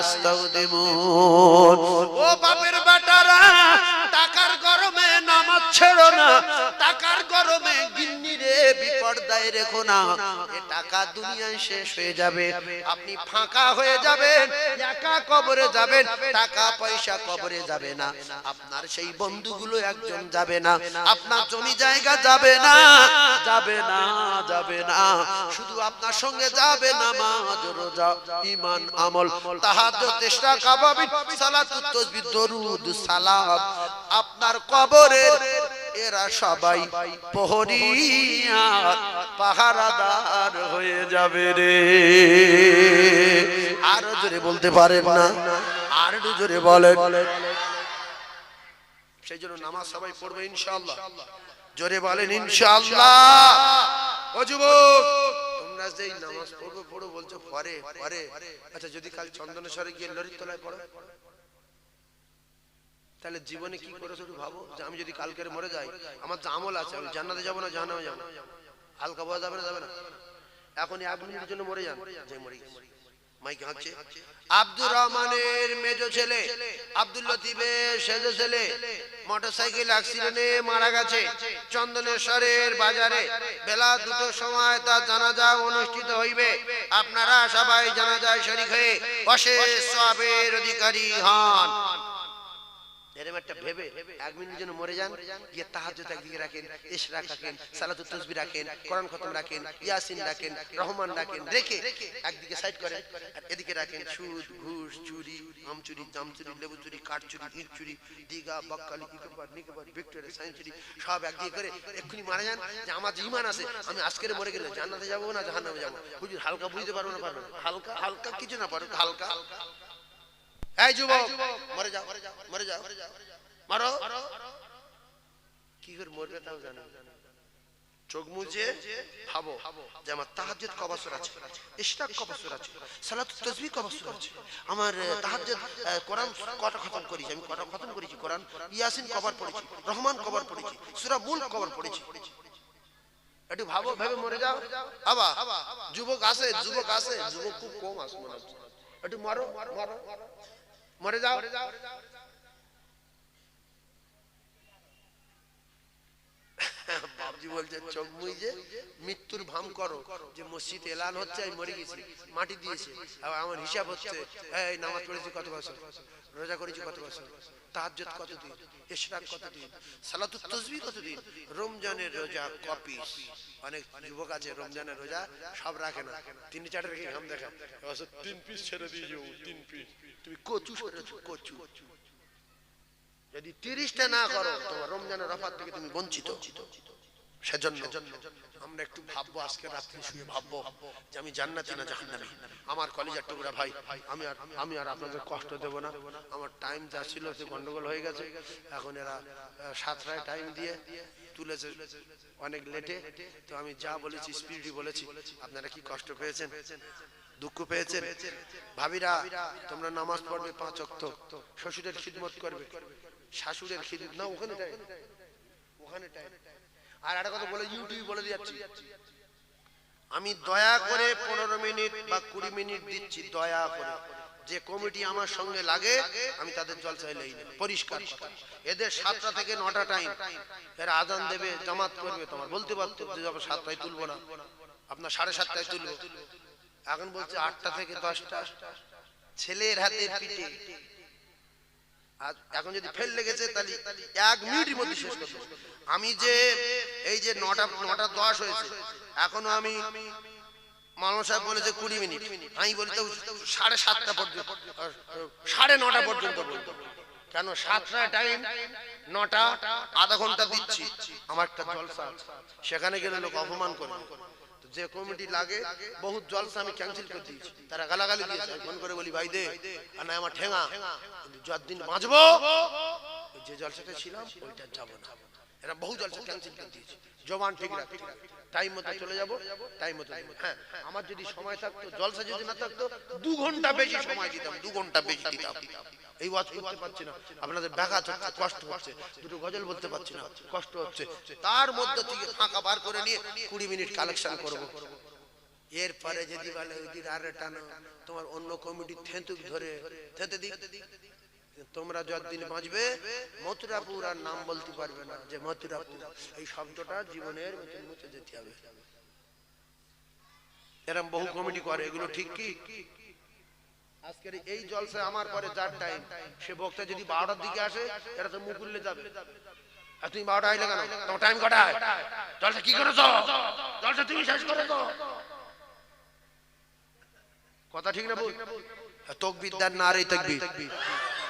ইস্তাউদিমুন। ও বাপের বেটারা, টাকার গরমে নামাজ ছেড়ো না, টাকার গরমে গিন্নিরে বিপর্দায় রেখো না। এ টাকা দুনিয়ায় শেষ হয়ে যাবে, আপনি ফাঁকা হয়ে যাবেন, একা কবরে যাবেন। টাকা পয়সা কবরে যাবে না, আপনার সেই বন্ধুগুলো একজন যাবে না, আপনার জমি জায়গা যাবে না, যাবে না, যাবে না। শুধু আপনার সঙ্গে যাবে নামাজ, রোজা, ঈমান, আমল, তাহাজ্জুদ, তেষ্টা, কাবাবিন, সালাতুত, তাসবিহ, দরুদ, সালাম। আপনার কবরের এরা সবাই প্রহরী আর পাহারাদার হয়ে যাবে রে। আরো জোরে বলতে পারেন না? আরো জোরে বলেন। সেই জন্য নামাজ সবাই পড়বে ইনশাআল্লাহ। জোরে বলেন ইনশাআল্লাহ। ও যুবক, তোমরা যেই নামাজ পড়বে পড়ো বলছো পরে পরে, আচ্ছা যদি কাল চন্দনেশ্বরে গিয়ে লরির তলায় পড়ো, তাহলে জীবনে কি করেছো একটু ভাবো। যে আমি যদি কালকের মরে যাই, আমার যে আমল আছে, আমি জান্নাতে যাবো না জাহান্নামে যাবো? হালকা বোঝা যাবে না? যাবে না? এখন 1 মিনিটের জন্য মরে যান, যে মরে গেছি, মাইকে হচ্ছে আব্দুর রহমানের মেজো ছেলে, আব্দুল লতিফের সেজো ছেলে মোটরসাইকেল অ্যাক্সিডেন্টে মারা গেছে। চন্দনেশ্বরের বাজারে বেলা 2টার সময় তার জানাজা অনুষ্ঠিত হইবে। আপনারা সবাই জানাজায় শরীক হয়ে অশেষ সওয়াবের অধিকারী হন। এরকম একটা ভেবে 1 মিনিটের জন্য মরে যান, গিয়ে তাহাজ্জুদ একদিকে রাখেন, ইশরাক রাখেন, সালাতুত তাসবিহ রাখেন, কোরআন খতম রাখেন, ইয়াসিন রাখেন, রহমান রাখেন, রেখে একদিকে সাইড করেন, আর এদিকে রাখেন সুদ, ঘুষ, চুরি, আম চুরি, জাম চুরি, লেবু চুরি, কাঠ চুরি, ইট চুরি, দিঘা, বকখালি, ইকোবার, নিকোবার, ভিক্টোরিয়া, সেঞ্চুরি সব একদিকে করে এক্ষুনি মারা যান। যে আমার যে ঈমান আছে, আমি আজকের মরে গেলে জান্নাতে যাবো না জাহান্নামে যাবো, হুজুর হালকা বুঝতে পারবো না, পারবেন হালকা হালকা কিছু না পারো হালকা। এই যুবক মরে যাও, মরে যাও, মারো। কি করে মরবে তাও জানো? চোখ মুজে ভাবো যে আমার তাহাজ্জুদ ক বছর আছে, ইশরাক ক বছর আছে, সালাতুত তাসবিহ ক বছর আছে, আমার তাহাজ্জুদ কোরআন কটা খতম করেছি, আমি কটা খতম করেছি কোরআন, ইয়াসিন কবার পড়েছি, রহমান কবার পড়েছি, সূরা মুলক কবার পড়েছি। একটু ভাবো, ভেবে মরে যাও। আবা যুবক আছে, যুবক আছে, যুবক খুব কম আছে মনে হচ্ছে। একটু মারো, মারো, মরে যাও। বাবজি বলছে চোখ মুইজে মৃত্যুর ভাম করো, যে মসজিদ এলান হচ্ছে আমি মরে গেছি, মাটি দিয়েছে, আমার হিসাব হচ্ছে, এই নামাজ পড়েছি কত বছর, রোজা করেছি কত বছর, তাহাজ্জুদ কতদিন, ইশরাক কতদিন, সালাতুত তাসবিহ কতদিন, রমজানের রোজা কপি। অনেক যুবক আছে রমজানের রোজা সব রাখে না, 3-4 রেখে ঘাম দেখা, 3 পিস ছেড়ে দিয়ে যাও, 3 পিস। তুমি কচু সরেছো, কচু। যদি 30টা না করো তোমার রমজানের রফাত থেকে তুমি বঞ্চিত। সেজন্য আমরা একটু ভাববো, আজকে রাত্রে শুয়ে ভাববো যে আমি জান্নাতি না জাহান্নামী। আমার কলিজার টুকরা ভাই, আমি আর আপনাদের কষ্ট দেব না। আমার টাইম যা ছিল সে গন্ডগোল হয়ে গেছে। এখন এরা 7টায় টাইম দিয়ে তুলেছে অনেক লেটে, তো আমি যা বলেছি স্পিডই বলেছি। আপনারা কি কষ্ট পেয়েছেন, দুঃখ পেয়েছেন? ভাবিরা তোমরা নামাজ পড়বে 5 ওয়াক্ত, শ্বশুরের খিদমত করবে, শাশুড়ের খিদমত না, ওখানে টাইম। আর একটা কথা বলে ইউটিউব বলে দিচ্ছি, আমি দয়া করে 15 মিনিট বা 20 মিনিট দিচ্ছি, দয়া করে। যে কমিটি আমার সঙ্গে লাগে আমি তাদের জলসায় লেই না, পরিষ্কার কথা। এদের 7টা থেকে 9টা টাইম, এরা আজান দেবে, জামাত করবে। তোমার বলতে পারতো যে যাবো 7টায় তুলবো না, আপনার 7:30টায় তুলবো। এখন বলছে 8টা থেকে 10টা, ছেলের হাতে পিঠে। এখন যদি ফেল লেগেছে তাহলে 1 মিনিটের মধ্যে শেষ করবো। আমি যে এই যে 9টা 10 হয়েছে, এখনো আমি মাওলানা সাহেব বলেছে 20 মিনিট, আমি বলি তো 7:30টা পর্যন্ত, 9:30 পর্যন্ত বলবো। কেন 7টায় টাইম, 9টা আধা ঘন্টা দিচ্ছি। আমার একটা জলসা, সেখানে গেলে লোক অপমান করবে। যে কমিটি লাগে বহুত জলসা আমি ক্যান্সেল করে দিয়েছি, তারা গালাগালি দিয়েছে। ফোন করে বলি ভাই দে, আর না আমার ঠেঙা, যতদিন বাঁচবো যে জলসাটা ছিলাম ওইটা যাব না। এরা বহু জলসা ক্যান্সেল করে দিয়েছে। জবান ঠিক রাখ, টাইম মতো চলে যাব, টাইম মতো। হ্যাঁ, আমার যদি সময় থাকতো, জলসা যদি না থাকতো, 2 ঘন্টা বেশি সময় দিতাম, 2 ঘন্টা বেশি দিতাম। এই ওয়াজ করতে পারছি না, আপনাদের ব্যাঘাত হচ্ছে, কষ্ট হচ্ছে, দুটো গজল বলতে পারছি না, কষ্ট হচ্ছে। তার মধ্যে থেকে ফাঁকা বার করে নিয়ে 20 মিনিট কালেকশন করব। এরপরে যদি বলে ওইদিন আরে টানো, তোমার অন্য কমিটি থেঁতুক ধরে থেঁতে দিক। তোমরা যতদিন বাঁচবে মথুরাপুর আর নাম বলতে পারবে না, যে মথুরাপুর এই শব্দটা জীবনের মধ্যে মুছে যেতে হবে। এরকম বহু কমিটি করে, এগুলো ঠিক কি? আজকের এই জলসা আমার পরে যার টাইম, সে বক্তা যদি 12টার দিকে আসে, এটা তো মুখ উল্লে যাবে। আর তুমি 12টা আইলে কেন? তোমার টাইম কটায়? জলসা কি করেছো? জলসা তুমি শেষ করেছো? কথা ঠিক না বল? তাকবীর নারে তাকবীর,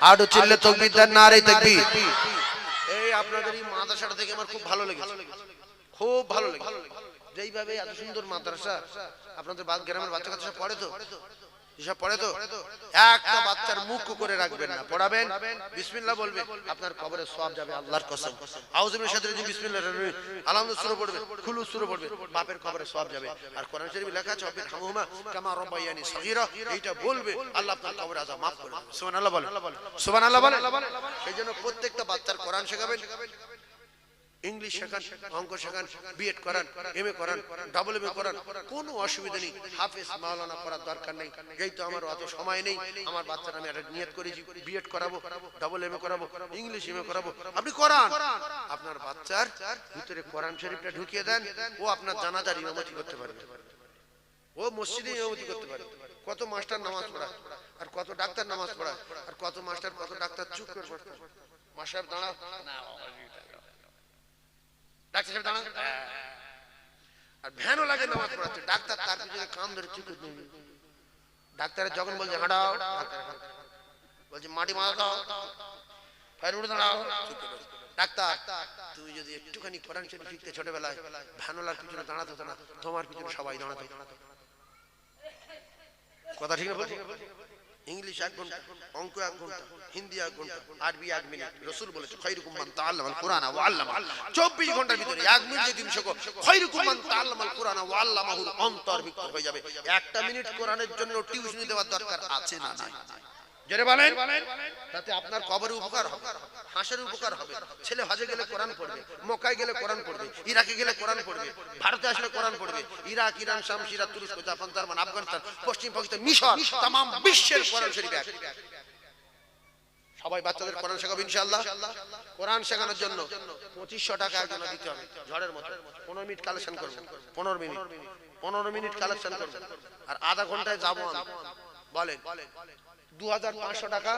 আরো চিল্লে তাকবীর নারে তাকবীর। এই আপনাদের এই মাদ্রাসাটা থেকে আমার খুব ভালো লেগেছে, খুব ভালো লেগেছে। যেইভাবে এত সুন্দর মাদ্রাসা, আপনাদের গ্রামের বাচ্চা কাচ্চা সব পড়ে তো, এসব পড়ে তো, একটা বাচ্চার মুখ করে রাখবেন না, পড়াবেন, বিসমিল্লাহ বলবে, আপনার কবরে সওয়াব যাবে আল্লাহর কসম। আউযু বিল্লাহি শাইতানির রাজিম, বিসমিল্লাহির রহমানির রহিম, আলহামদুলিল্লাহ সূরা পড়বে, খুলুস সূরা পড়বে, বাপের কবরে সওয়াব যাবে। আর কোরআন শরীফে লেখা আছে রব্বির হামহুমা কামা রাব্বায়ানি সগীরা, এইটা বলবে, আল্লাহ আপনার কবরে আযাব maaf করে দেবে। সুবহানাল্লাহ বলেন, সুবহানাল্লাহ বলেন। সেইজন্য প্রত্যেকটা বাচ্চার কোরআন শেখাবেন, ইংলিশ শেখান, অঙ্ক শেখান, বিএড করান, এমএ করান, ডাবল এমএ করান, কোনো অসুবিধা নেই। হাফেজ মাওলানা করার দরকার নেই। যেহেতু আমার অত সময় নেই, আমার বাচ্চারা আমি একটা নিয়ত করেছি বিএড করাবো, ডাবল এমএ করাবো, ইংলিশ এমএ করাবো, আপনি করান। আপনার বাচ্চার ভিতরে কোরআন শরীফটা ঢুকিয়ে দেন, ও আপনার জানাজার ইমামতি করতে পারবে, ও মসজিদে ইমামতি করতে পারে। কত মাস্টার নামাজ পড়ায়, আর কত ডাক্তার নামাজ পড়ায়, আর কত মাস্টার কত ডাক্তার চুপ করে বসে। মাস্টার দাঁড়াও, ডাক্তার সাহেব দাঁড়াও, আর ভ্যানও লাগে নামাজ পড়াচ্ছে, ডাক্তার তার পিছনে কাম ধরে চুপ করে। ডাক্তারের যখন বলছে হাঁটাও, বলছে মাটি মারা দাও, ফের উঠে দাঁড়াও, ডাক্তার তুমি যদি একটুখানি কোরআন শরীফ শিখতে ছোটবেলায় ভ্যানওয়ালার পিছনে দাঁড়াতে হতো না, তোমার পিছনে সবাই দাঁড়াতো। কথা ঠিক না? ইংলিশ 1 ঘন্টা, অঙ্ক 1 ঘন্টা, হিন্দি 1 ঘন্টা, আরবি 1 মিনিট। রাসূল বলেছে খায়রুকুম মান তাআল্লামাল কুরআনা ওয়া আল্লামা। 24 ঘন্টার ভিতরে 1 মিনিট যদি তুমি শেখো, খায়রুকুম মান তাআল্লামাল কুরআনা ওয়া আল্লামাহু, অন্তর্ভুক্ত হয়ে যাবে। 1টা মিনিট কোরআনের জন্য টিউশনি দেওয়ার দরকার আছে না নাই? জেনে বলেন, তাতে আপনার কবরে উপকার হবে, হাসের উপকার হবে। ছেলে হজে গেলে কোরআন পড়বে, মক্কায় গেলে কোরআন পড়বে, ইরাকে গেলে কোরআন পড়বে, ভারতে আসলে কোরআন পড়বে। ইরাক, ইরান, শাম, সিরিয়া, তুরস্ক, জাপান, জার্মান, আফগানিস্তান, পশ্চিম পাকিস্তান, মিশর, तमाम বিশ্বের কোরআন শরীফ এক। সবাই বাচ্চাদের কোরআন শেখাবো ইনশাআল্লাহ। কোরআন শেখানোর জন্য 2500 টাকা একজনে দিতে হবে, ঝড়ের মতো। 15 মিনিট কালেকশন করব, 15 মিনিট কালেকশন করব, আর আধা ঘন্টায় যাবো আমি। বলেন 2500 টাকা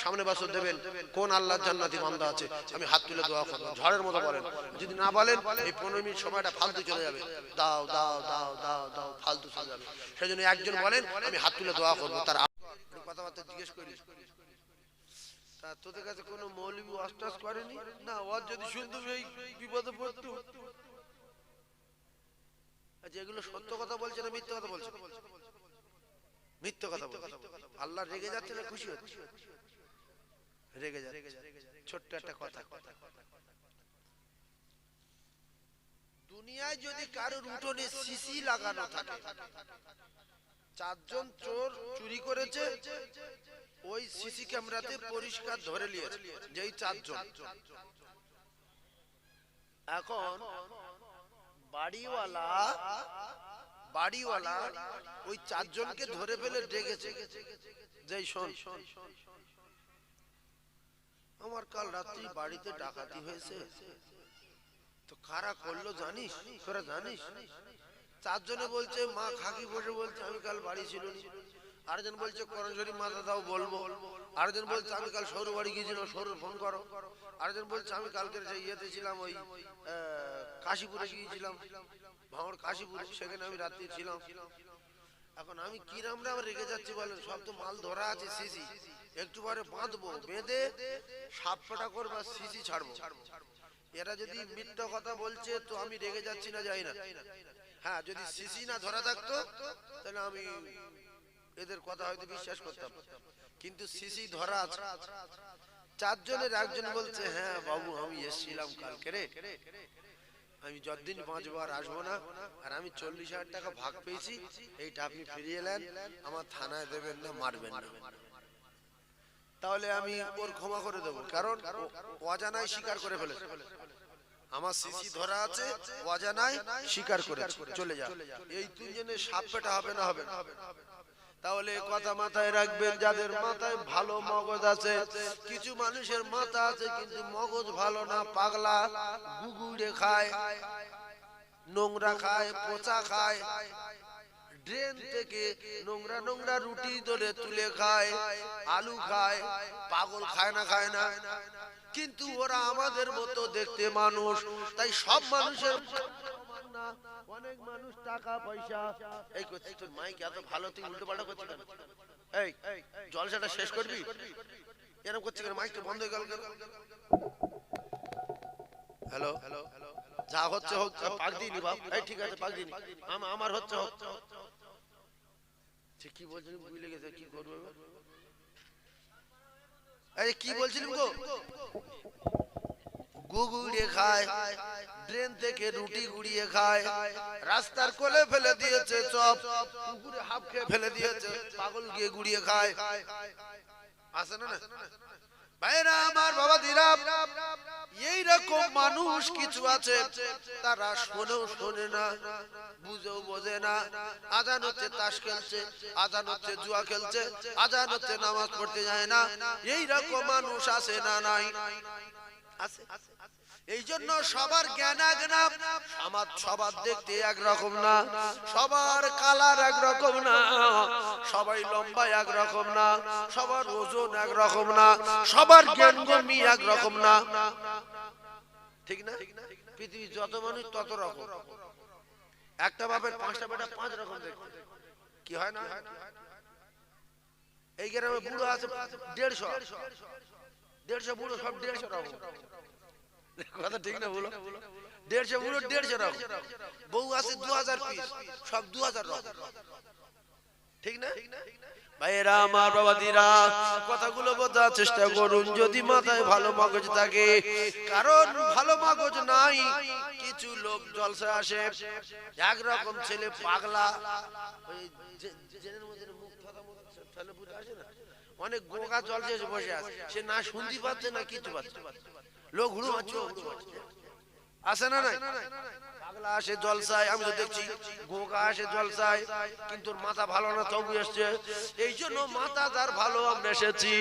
সামনে বছর দেবেন। কোন আল্লাহর জান্নাতি বান্দা আছে আমি হাত তুলে দোয়া করব, ঝড়ের মতো বলেন। যদি না বলেন এই 15 মিনিট সময়টা ফালতু চলে যাবে, দাও দাও দাও দাও দাও, ফালতু চলে যাবে। সেজন্য একজন বলেন আমি হাত তুলে দোয়া করব। তার কথাবার্তা জিজ্ঞেস করি, তা তোদের কাছে কোনো মৌলবি ওয়াজ করেনি না? ওয়াজ যদি শুনতো এই বিপদে পড়তো। আচ্ছা, এগুলো সত্য কথা বলছে না মিথ্যা কথা বলছে? মিথ্যা কথা বলছে। আল্লাহ রেগে যাচ্ছে না খুশি হচ্ছে? রেগে যাচ্ছে। ছোট্ট একটা কথা, দুনিয়ায় যদি কারোর উঠোনে সিসি লাগানো থাকে, 4 জন চোর চুরি করেছে, ওই সিসি ক্যামেরাতে পরিষ্কার ধরে নিয়েছে যেই 4 জন। এখন বাড়িওয়ালা ওই 4 জনকে ধরে ফেলে ডেকেছে, যেই শোন আমার কাল রাত্রি বাড়িতে ডাকাতি হয়েছে, তো কারা করলো জানিস? তোরা জানিস? 4 জনে বলছে, মা খাকি বসে বলছে আমি কাল বাড়ি ছিল না। আরেকজন বলছে কোরআন শরীফ মাথা দাও বলবো। আরেকজন বলছে আমি কাল সরু বাড়ি গিয়েছিলাম, সরু ফোন করো। আরেকজন বলছে আমি কালকে ইয়েতে ছিলাম, ওই কাশীপুরে গিয়েছিলাম, ভাঙড় কাশীপুর, সেখানে আমি রাত্রি ছিলাম। এখন আমি কিরাম রেগে যাচ্ছি বলেন? সব তো মাল ধরা আছে, সিসি একটু পরে বাঁধবো, বেঁধে সাপটা করবো, সিসি ছাড়বো। এরা যদি মিথ্যা কথা বলছে তো আমি রেগে যাচ্ছি না, যাই না? হ্যাঁ, যদি সিসি না ধরা থাকতো তাহলে আমি এদের কথা হয়তো বিশ্বাস করতাম, কিন্তু সিসি ধরা আছে। 4 জনের একজন বলছে হ্যাঁ বাবু আমি এসেছিলাম কালকে রে, আমি যতদিন বাঁচবো আর আসবো না, আর আমি 40,000 টাকা ভাগ পেয়েছি, এইটা আপনি ফিরিয়ে নেন, আমার থানায় দেবেন না, মারবেন না। তাহলে আমি ওর ক্ষমা করে দেবো, কারণ অজানায় স্বীকার করে ফেলেছে। আমার সিসি ধরা আছে, অজানায় স্বীকার করে চলে যা। এই 3 জনের সাপ পেটা হবে না? হবে না? তাহলে কথা মাথায় রাখবেন, যাদের মাথায় ভালো মগজ আছে। কিছু মানুষের মাথা আছে কিন্তু মগজ ভালো না, পাগলা, গুগুড়ে খায়, নোংরা খায়, পচা খায়, ড্রেন থেকে নোংরা নোংরা রুটি ধরে তুলে খায়, আলু খায়, পাগল খায় না? খায় না? কিন্তু ওরা আমাদের মতো দেখতে মানুষ, তাই সব মানুষের না। অনেক মানুষ টাকা পয়সা এই করছে। তোর মাইক এত ভালো, তুই উল্টো পাল্টা করছিস কেন? এই জলসাটা শেষ করবি, এরকম করছিস কেন? মাইকটা বন্ধ হয়ে গেল কেন? হ্যালো, যা হচ্ছে হোক, পাক দিইনি বাপ। এই ঠিক আছে, পাক দিইনি, আমার হচ্ছে হোক। ঠিক কি বলছিস? ভুলে গেছে, কি করবো? এই কি বলছিলাম গো? গুগুড়িয়ে খায়, ড্রেন থেকে রুটি গুড়িয়ে খায়, রাস্তার কোলে ফেলে দিয়েছে চপ, পুকুরে হাফ খেয়ে ফেলে দিয়েছে, পাগল গিয়ে গুড়িয়ে খায়। আছে না? ভাইরা আমার, বাবা দিরা, এইরকম মানুষ কিছু আছে, তারা শোনেও শোনে না, বুঝেও বোঝে না। আজান হচ্ছে তাস খেলছে, আজান হচ্ছে জুয়া খেলছে, আজান হচ্ছে নামাজ পড়তে যায় না। এইরকম মানুষ আছে না নাই? আছে। এই জন্য সবার জ্ঞান এক না, সবার দেখতে একরকম না, সবার কালার একরকম না, সবাই লম্বা একরকম না, সবার ওজন একরকম না, সবার জ্ঞান গম্ভী একরকম না, ঠিক না? পৃথিবীর যত মানুষ তত রকম। একটা বাপের 5টা বেটা 5 রকম দেখতে, কি হয় না? এই গ্রামে বুড়ো আছে 150 বুড়ো, সব 150 রকম। কথা ঠিক না বলো? 150 বুড়ো 150 রকম। বউ আছে 2000 পিস, সব 2000 রকম, ঠিক না? ভাইরা আমার, বাবাদিরা, কথাগুলো বোঝার চেষ্টা করুন। যদি মাথায় ভালো মগজ থাকে, কারণ ভালো মগজ নাই, কিছু লোক জলসা আসে, একরকম ছেলে পাগলা, ওই জেনের মধ্যে মুখ ফেলে বুঝে আসে না, অনেক গোগা জলসা এসে বসে আছে, সে না শুনতে পাচ্ছে না কিছু পাচ্ছে, লোক হুড়ু মারছে, আসে না নাই? পাগলা আসে জলসায়, আমি তো দেখছি গোগা আসে জলসায়, কিন্তু মাথা ভালো না তবু এসছে। এই জন্য মাথা তার ভালো, আমরা এসেছি।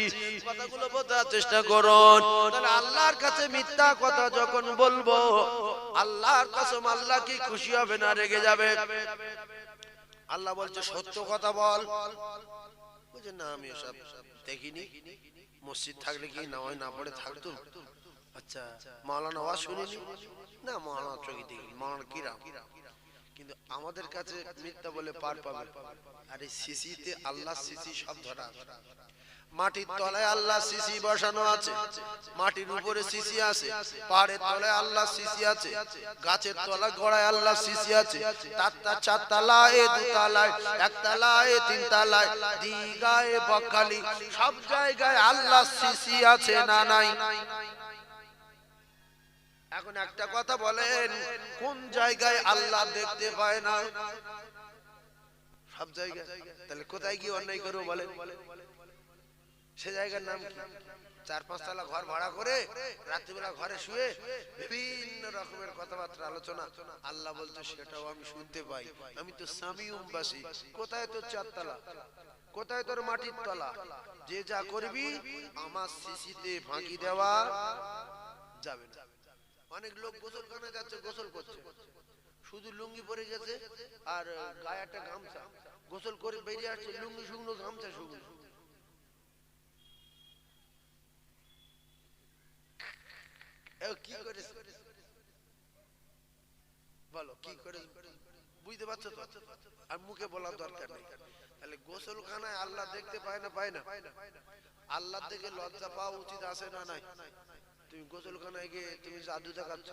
কথাগুলো বোঝার চেষ্টা করুন। তাহলে আল্লাহর কাছে মিথ্যা কথা যখন বলবো, আল্লাহর কসম, আল্লাহ কি খুশি হবে না রেগে যাবে? আল্লাহ বলছে সত্য কথা বল। বুঝেন না, আমি সব দেখিনি, মসজিদ থাকলে কি নামাজ না পড়ে থাকতো? আচ্ছা, মাওলানা ওয়াজ শুনিনি না, মাওলানা চোখে দেখি, মাওলানা কিরাম, কিন্তু আমাদের কাছে মিথ্যা বলে পার পাবে। আর এই সিসিতে আল্লাহ সিসি সব ধরা, মাটির তলায় আল্লাহ সিসি বসানো আছে, মাটির উপরে সিসি আছে, পাহাড়ের তলায় আল্লাহ সিসি আছে, গাছের তলায় গোড়ায় আল্লাহ সিসি আছে, 4 তলায়, 2 তলায়, 1 তলায়, 3 তলায়, দিগায় বকখালি, সব জায়গায় আল্লাহ সিসি আছে না নাই? এখন একটা কথা বলেন, কোন জায়গায় আল্লাহ দেখতে পায় না? সব জায়গায়। তাহলে কোথায় গিয়ে অন্যায় করবো বলেন? সে জায়গার নাম কি? 4-5 তলা ঘর ভাড়া করে রাত্রিবেলা ঘরে শুয়ে বিভিন্ন রকমের কথাবার্তা আলোচনা। আল্লাহ বলতো সেটাও আমি শুনতে পাই, আমি তো সামিউমবাসী। কোথায় তোর 4 তলা, কোথায় তোর মাটির তলা? যে যা করবি আমার সিসিতে ফাঁকি দেওয়া যাবে না। অনেক লোক গোসলখানে যাচ্ছে, গোসল করছে, শুধু লুঙ্গি পরে গেছে আর গায়ে একটা গামছা, গোসল করে বেরিয়ে আসছে, লুঙ্গি শুকনো, গামছা শুকনো। কি করে বলো, কি করে বুঝতে পারছো তো? আর মুখে বলার দরকার নেই। তাহলে গোসলখানায় আল্লাহ দেখতে পায় না? পায় না? আল্লাহ থেকে লজ্জা পাওয়া উচিত আছে না নাই? তুমি গোসলখানায় গিয়ে তুমি জাদু দেখাচ্ছ,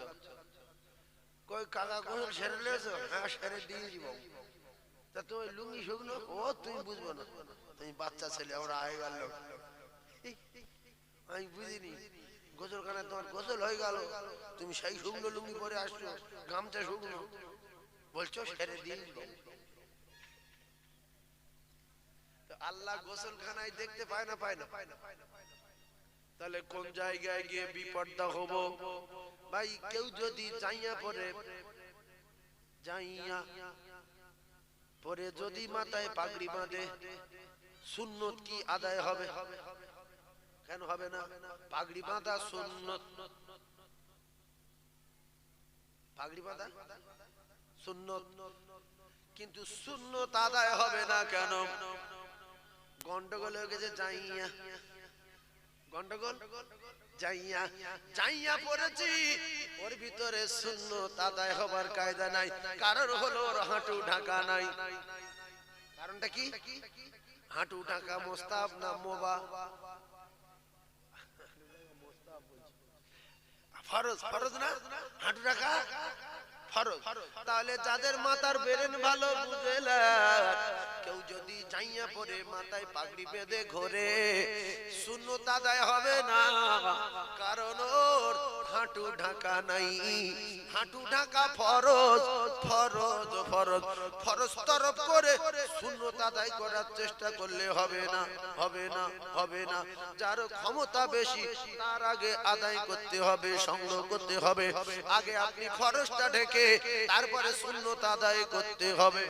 কই কাকা গোসল সেরে নিয়েছো? হ্যাঁ সেরে দিয়েছি বাবু। তা তুমি লুঙ্গি শুকনো? ও তুমি বুঝবো না, তুমি বাচ্চা ছেলে, আমরা আগে গেল, আমি বুঝিনি। গোসলখানায় তোমার গোসল হয়ে গেল, তুমি সেই শুকনো লুঙ্গি পরে আসছো, গামছা শুকনো, বলছো সেরে দিয়েছি বাবু। আল্লাহ গোসলখানায় দেখতে পায় না? পায় না? তাহলে কোন জায়গায় গিয়ে বিপদটা হব? ভাই, কেউ যদি যাইয়া পরে যদি মাথায় পাগড়ি বাঁধে, সুন্নত কি আদায় হবে? কেন হবে না? পাগড়ি বাঁধা সুন্নত, পাগড়ি বাঁধা সুন্নত, কিন্তু সুন্নত আদায় হবে না কেন? গন্ডগোল হয়ে গেছে। যাইয়া গন্ডগোল, যাইয়া পড়েছি, ওর ভিতরে সুন্নত আদায় হবার কায়দা নাই। কারণ হলো ওর হাঁটু ঢাকা নাই। কারণটা কি? হাঁটু ঢাকা মোস্তাহাব না মোবা? ফরজ। ফরজ না? হাঁটু ঢাকা ফরজ। তাহলে যাদের মাথার ব্রেন ভালো বুঝেলা, কেউ যদি যাইয়া পড়ে মাথায় পাগড়ি বেঁধে ঘোরে, সুন্নত আদায় হবে না। কারণ ওর হাঁটু ঢাকা নাই, হাঁটু ঢাকা ফরজ, ফরজ ফরজ ফরজ তরফ করে সুন্নত আদায় করার চেষ্টা করলে হবে না, হবে না, হবে না। যার ক্ষমতা বেশি তার আগে আদায় করতে হবে, সংগ্রহ করতে হবে। আগে আপনি ফরজটা ঢেকে তারপরে সুন্নত আদায় করতে হবে।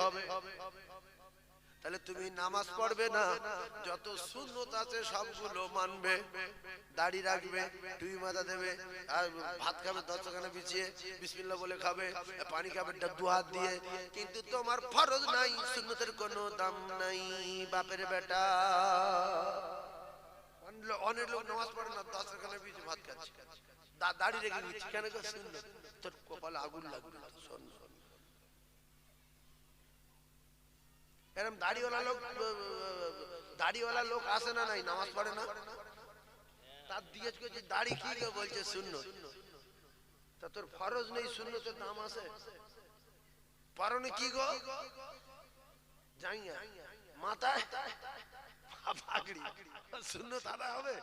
তাহলে তুমি নামাজ পড়বে না, যত সুন্নত আছে সবগুলো মানবে, দাড়ি রাখবে, টুপি মাথা দেবে, আর ভাত খাবে দস্তরখানা বিছিয়ে, বিসমিল্লাহ বলে খাবে, পানি খাবে দু হাত দিয়ে, কিন্তু তোমার ফরজ নাই, সুন্নতের কোনো দাম নাই। বাপের বেটা, অনেক লোক নামাজ পড়ে না, দস্তরখানা বিছিয়ে ভাত খাচ্ছে, দাড়ি রেখে নিচ্ছে, কেন? সুন্নত। তোর কপালে আগুন লাগবে। শোন, এরকম দাড়িওয়ালা লোক আসে না, নাই নামাজ পড়ে না, তার জিজ্ঞেস করছে দাড়ি কি গো? বলছে সুন্নত। তা তোর ফরজ নেই, সুন্নতের নাম আছে, পরনে কি গো? জাঙ্গিয়া, মাথায় পাগড়ি, সুন্নত আদায় হবে?